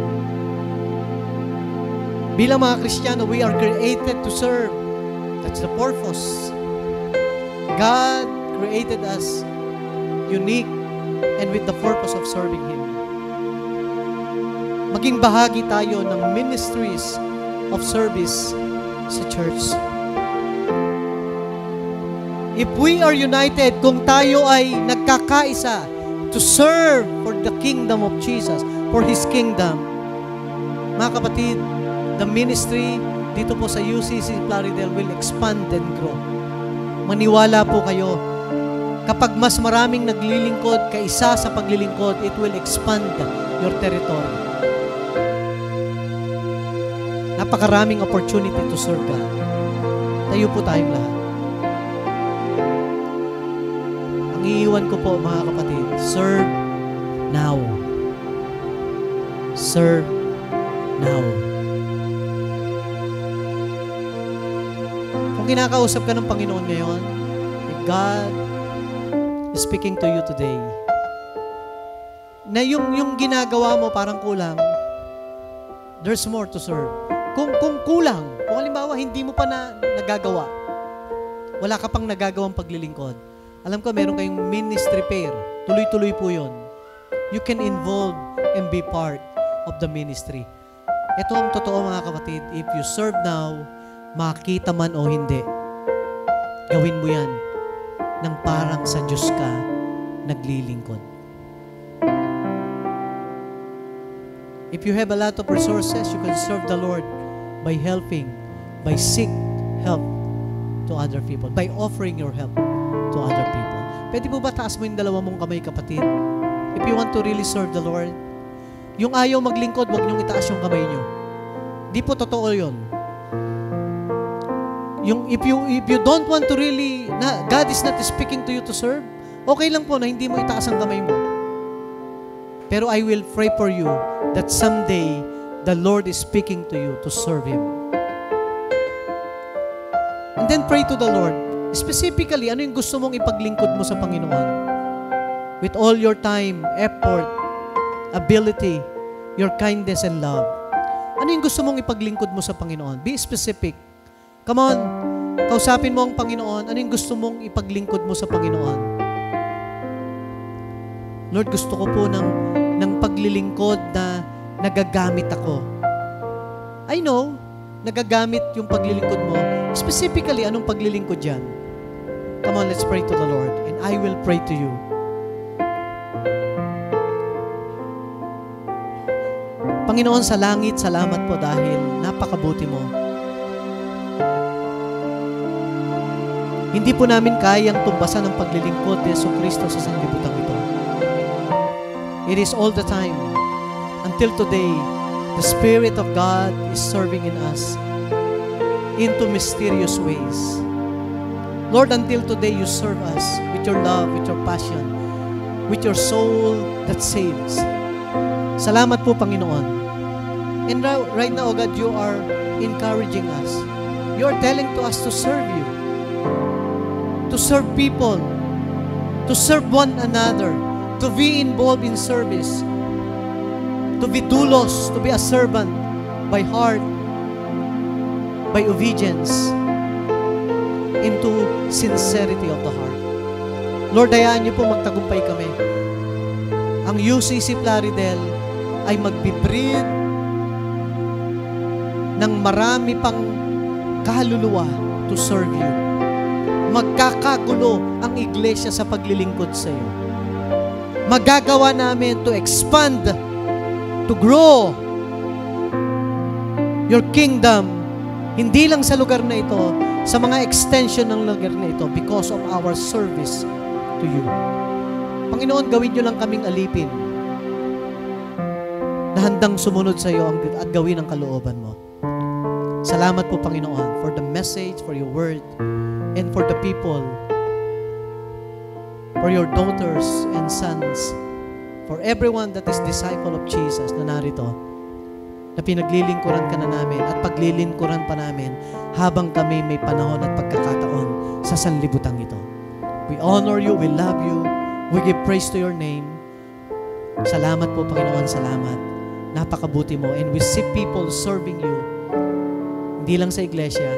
Bilang mga Kristiyano, we are created to serve. That's the purpose. God created us unique and with the purpose of serving Him. Maging bahagi tayo ng ministries of service sa church. If we are united, kung tayo ay nagkakaisa to serve for the kingdom of Jesus, for His kingdom, mga kapatid, the ministry dito po sa UCC Plaridel will expand and grow. Maniwala po kayo, kapag mas maraming naglilingkod, kaisa sa paglilingkod, it will expand your territory. Napakaraming opportunity to serve God. Tayo po tayong lahat. Ang iiwan ko po, mga kapatid, serve now. Serve now. Kung kinakausap ka ng Panginoon ngayon, if God is speaking to you today, na yung ginagawa mo parang kulang, there's more to serve. Kung kulang, kung halimbawa hindi mo pa nagagawa, wala ka pang nagagawang paglilingkod, alam ko meron kayong ministry pair, tuloy-tuloy po yun. You can involve and be part of the ministry. Ito ang totoo, mga kapatid, if you serve now, makita man o hindi, gawin mo yan nang parang sa Diyos ka naglilingkod. If you have a lot of resources, you can serve the Lord by helping, by seek help to other people, by offering your help to other people. Pwede po ba taas mo yung dalawa mong kamay, kapatid? If you want to really serve the Lord, yung ayaw maglingkod, huwag niyong itaas yung kamay niyo. Di po totoo yun. Yung if you don't want to really, God is not speaking to you to serve, okay lang po na hindi mo itaas ang kamay mo. Pero I will pray for you that someday the Lord is speaking to you to serve Him. And then pray to the Lord. Specifically, ano yung gusto mong ipaglingkod mo sa Panginoon? With all your time, effort, ability, your kindness and love. Ano yung gusto mong ipaglingkod mo sa Panginoon? Be specific. Come on, kausapin mo ang Panginoon. Ano yung gusto mong ipaglingkod mo sa Panginoon? Lord, gusto ko po ng paglilingkod na nagagamit ako. I know, nagagamit yung paglilingkod mo. Specifically, anong paglilingkod yan? Come on, let's pray to the Lord. And I will pray to you. Panginoon sa langit, salamat po dahil napakabuti mo. Hindi po namin kayang tumbasan ang paglilingkod ni Jesucristo sa sanglibutan ito. It is all the time. Until today, the Spirit of God is serving in us into mysterious ways. Lord, until today, you serve us with your love, with your passion, with your soul that saves. Salamat po, Panginoon. And right now, God, you are encouraging us. You are telling to us to serve you, to serve people, to serve one another, to be involved in service, to be doulos, to be a servant by heart, by obedience, into sincerity of the heart. Lord, hayaan niyo po magtagumpay kami. Ang UCC Plaridel ay magbibreed ng marami pang kaluluwa to serve you. Magkakagulo ang iglesia sa paglilingkod sa iyo. Magagawa namin to expand, to grow your kingdom, hindi lang sa lugar na ito, sa mga extension ng lugar na ito because of our service to you. Panginoon, gawin niyo lang kaming alipin na handang sumunod sa iyo at gawin ang kalooban mo. Salamat po, Panginoon, for the message, for your word, and for the people, for your daughters and sons, for everyone that is disciple of Jesus na narito, na pinaglilingkuran ka na namin at paglilingkuran pa namin habang kami may panahon at pagkakataon sa sanlibutan ito. We honor you, we love you, we give praise to your name. Salamat po, Panginoon, salamat. Napakabuti mo, and we see people serving you, hindi lang sa iglesia,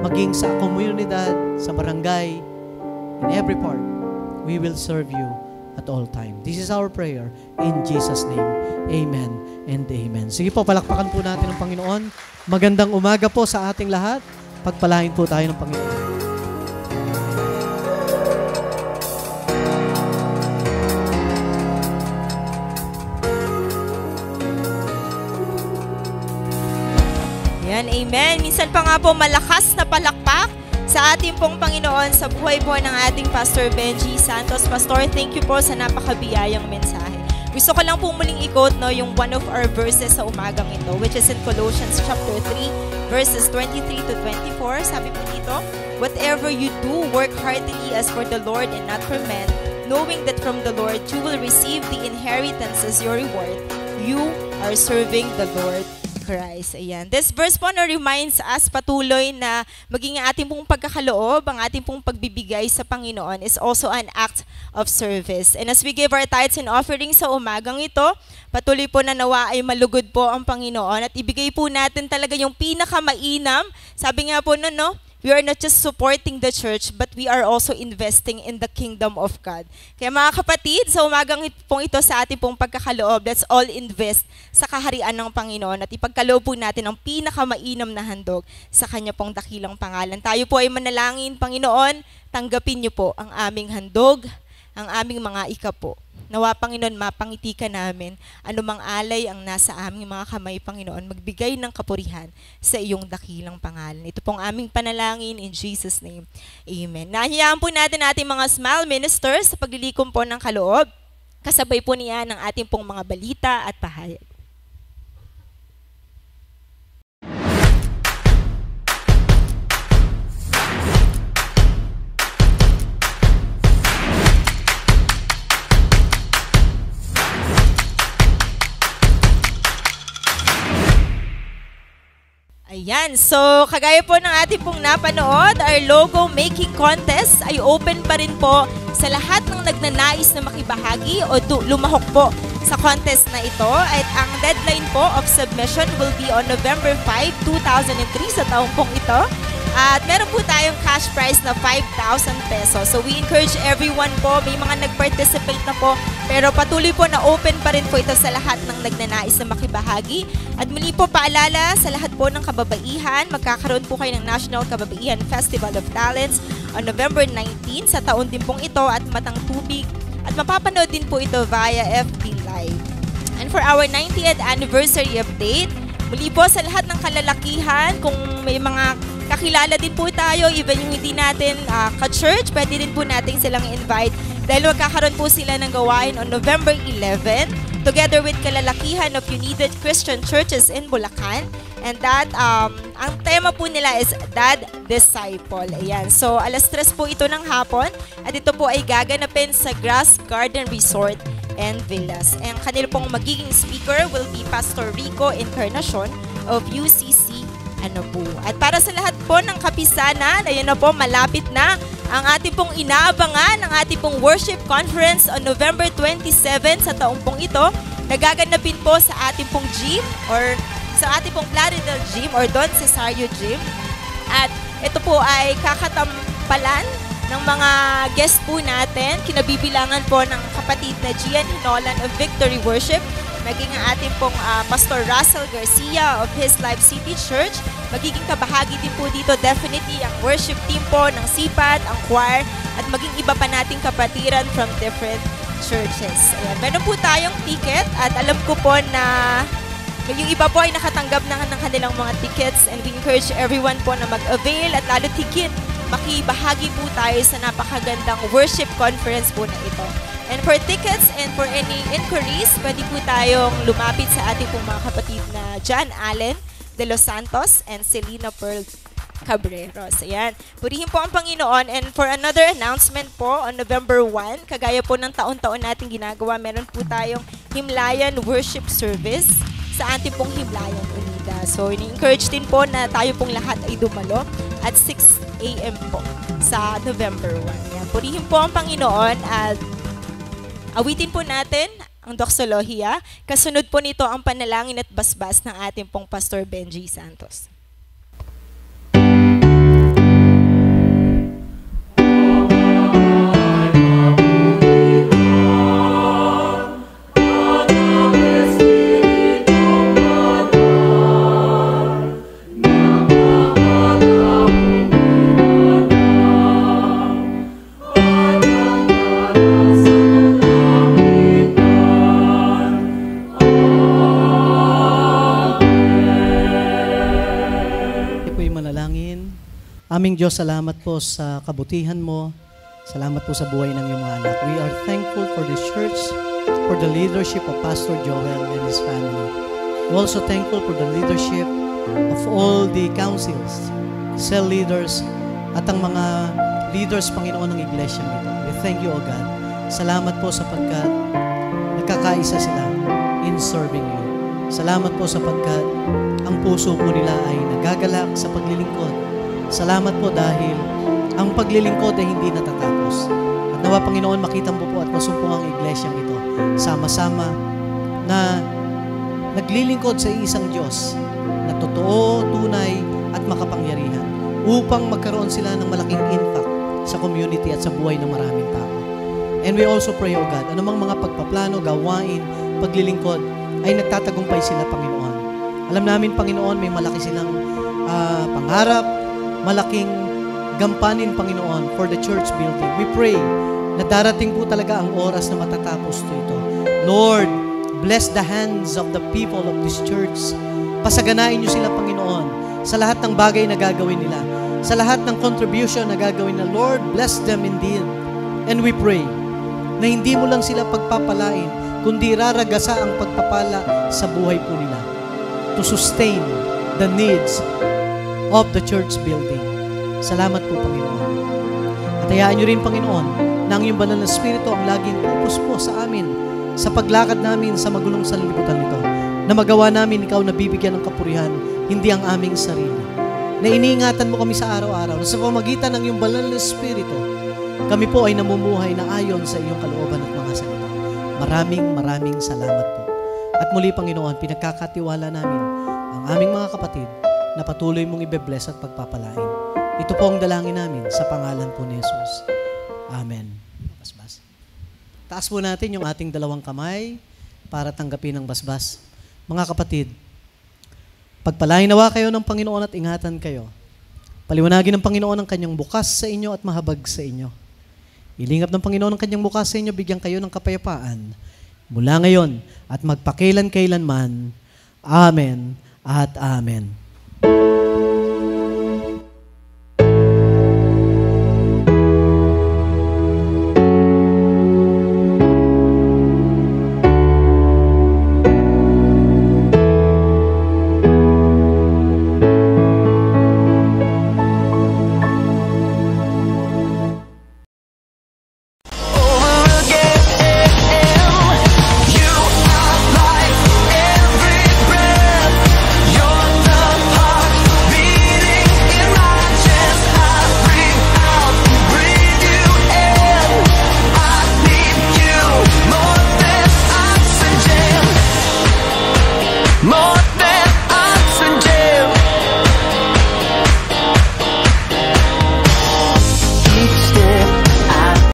maging sa komunidad, sa barangay, in every part, we will serve you at all time. This is our prayer in Jesus' name. Amen and amen. Sige po, palakpakan po natin ang Panginoon. Magandang umaga po sa ating lahat. Pagpalain po tayo ng Panginoon. Yan, amen. Minsan pa nga po malakas na palakpak sa ating pong Panginoon sa buhay po ng ating Pastor Benji Santos. Pastor, thank you po sa napakabiyayang mensahe. Gusto ko lang po muling i-quote yung one of our verses sa umagang ito, which is in Colossians chapter 3, verses 23 to 24. Sabi po dito, "Whatever you do, work heartily as for the Lord and not for men, knowing that from the Lord you will receive the inheritance as your reward. You are serving the Lord Christ." Ayan. This verse po na reminds us patuloy na maging ating pong pagkakaloob, ang ating pong pagbibigay sa Panginoon is also an act of service. And as we give our tithes and offerings sa umagang ito, patuloy po na nawa ay malugod po ang Panginoon at ibigay po natin talaga yung pinakamainam. Sabi nga po no, we are not just supporting the church, but we are also investing in the kingdom of God. Kaya mga kapatid, sa umagang pong ito sa ating pong pagkakaloob, let's all invest sa kaharian ng Panginoon at ipagkaloob po natin ang pinakamainam na handog sa Kanya pong dakilang pangalan. Tayo po ay manalangin, Panginoon, tanggapin niyo po ang aming handog, ang aming mga ikapo. Nawa, Panginoon, mapangiti ka namin. Anumang alay ang nasa aming mga kamay, Panginoon, magbigay ng kapurihan sa iyong dakilang pangalan. Ito pong aming panalangin in Jesus' name. Amen. Nahiyaan po natin ating mga smile ministers sa paglilikom po ng kaloob. Kasabay po niya ng ating pong mga balita at pahayag. Ayan, so kagaya po ng ating pong napanood, our logo making contest ay open pa rin po sa lahat ng nagnanais na makibahagi o lumahok po sa contest na ito. At ang deadline po of submission will be on November 5, 2003 sa taong pong ito. At meron po tayong cash prize na 5,000 pesos. So we encourage everyone po, may mga nag-participate na po, pero patuloy po na open pa rin po ito sa lahat ng nagnanais na makibahagi. At muli po paalala sa lahat po ng kababaihan, magkakaroon po kayo ng National Kababaihan Festival of Talents on November 19 sa taon din pong ito at Matang Tubig. At mapapanood din po ito via FB Live. And for our 90th anniversary update, muli po sa lahat ng kalalakihan, kung may mga kakilala din po tayo, even yung hindi natin ka-church, pwede din po natin silang invite dahil magkakaroon po sila ng gawain on November 11 together with kalalakihan of United Christian Churches in Bulacan. And that, ang tema po nila is Dad Disciple. Ayan. So, 3:00 po ito ng hapon at ito po ay gaganapin sa Grass Garden Resort and Villas. And kanila pong magiging speaker will be Pastor Rico Encarnacion of UCC Anabu. At para sa lahat po ng kapisanan, ayun na po, malapit na ang ating pong inaabangan, ang ating pong worship conference on November 27 sa taong pong ito. Nagaganapin po sa ating pong gym or sa ating pong Plaridel Gym or Don Cesario Gym. At ito po ay kakatampalan ng mga guest po natin. Kinabibilangan po ng kapatid na Gian Hinolan of Victory Worship, maging ang ating pong Pastor Russell Garcia of His Life City Church. Magiging kabahagi din po dito definitely ang worship team po ng SIPAT, ang choir, at maging iba pa nating kapatiran from different churches. Ayan. Meron po tayong ticket at alam ko po na yung iba po ay nakatanggap na ng kanilang mga tickets and we encourage everyone po na mag-avail at lalo higit makibahagi po tayo sa napakagandang worship conference po na ito. And for tickets and for any inquiries, pwede po tayong lumapit sa ating pong mga kapatid na John Allen de Los Santos and Selena Pearl Cabreros. Ayan. Purihin po ang Panginoon. And for another announcement po, on November 1, kagaya po ng taon-taon natin ginagawa, meron po tayong Himlayan Worship Service sa ating pong Himlayan Unida. So, ini-encourage din po na tayo pong lahat ay dumalo at 6 a.m. po sa November 1. Ayan. Purihin po ang Panginoon at awitin po natin ang doxolohiya. Kasunod po nito ang panalangin at basbas ng ating pong Pastor Benji Santos. manalangin. Aming Diyos, salamat po sa kabutihan mo. Salamat po sa buhay ng iyong mga anak. We are thankful for this church, for the leadership of Pastor Joel and his family. We're also thankful for the leadership of all the councils, cell leaders, at ang mga leaders, Panginoon, ng iglesia nito. We thank you, O God. Salamat po sapagkat nagkakaisa sila in serving you. Salamat po sapagkat ang puso po nila ay nagagalak sa paglilingkod. Salamat po dahil ang paglilingkod ay hindi natatapos. At nawa, Panginoon, makita mo po at masumpo ang iglesyang ito sama-sama na naglilingkod sa isang Diyos na totoo, tunay at makapangyarihan upang magkaroon sila ng malaking impact sa community at sa buhay ng maraming tao. And we also pray, O God, anumang mga pagpaplano, gawain, paglilingkod ay nagtatagumpay sila, Panginoon. Alam namin, Panginoon, may malaki silang pangarap, malaking gampanin, Panginoon, for the church building. We pray na darating po talaga ang oras na matatapos ito. Lord, bless the hands of the people of this church. Pasaganain niyo sila, Panginoon, sa lahat ng bagay na gagawin nila, sa lahat ng contribution na gagawin na. Lord, bless them indeed. And we pray na hindi mo lang sila pagpapalain, kundi raragasa ang pagpapala sa buhay po nila to sustain the needs of the church building. Salamat po, Panginoon. At hayaan niyo rin, Panginoon, na ang iyong banal na Espiritu ang laging pupus po sa amin, sa paglakad namin sa magulong sanlibutan nito, na magawa namin ikaw na bibigyan ng kapurihan, hindi ang aming sarili. Na iniingatan mo kami sa araw-araw, na sa pamagitan ng iyong banal na Espiritu, kami po ay namumuhay na ayon sa iyong kalooban at mga salita. Maraming salamat po. At muli, Panginoon, pinagkakatiwala namin ang aming mga kapatid na patuloy mong ibe-bless at pagpapalain. Ito po ang dalangin namin sa pangalan po ni Jesus. Amen. Basbas. Taas po natin yung ating dalawang kamay para tanggapin ang basbas. Mga kapatid, pagpalain nawa kayo ng Panginoon at ingatan kayo. Paliwanagin ng Panginoon ang kanyang bukas sa inyo at mahabag sa inyo. Ilingap ng Panginoon ang kanyang bukas sa inyo, bigyan kayo ng kapayapaan mula ngayon at magpakailan-kailanman. Amen at amen.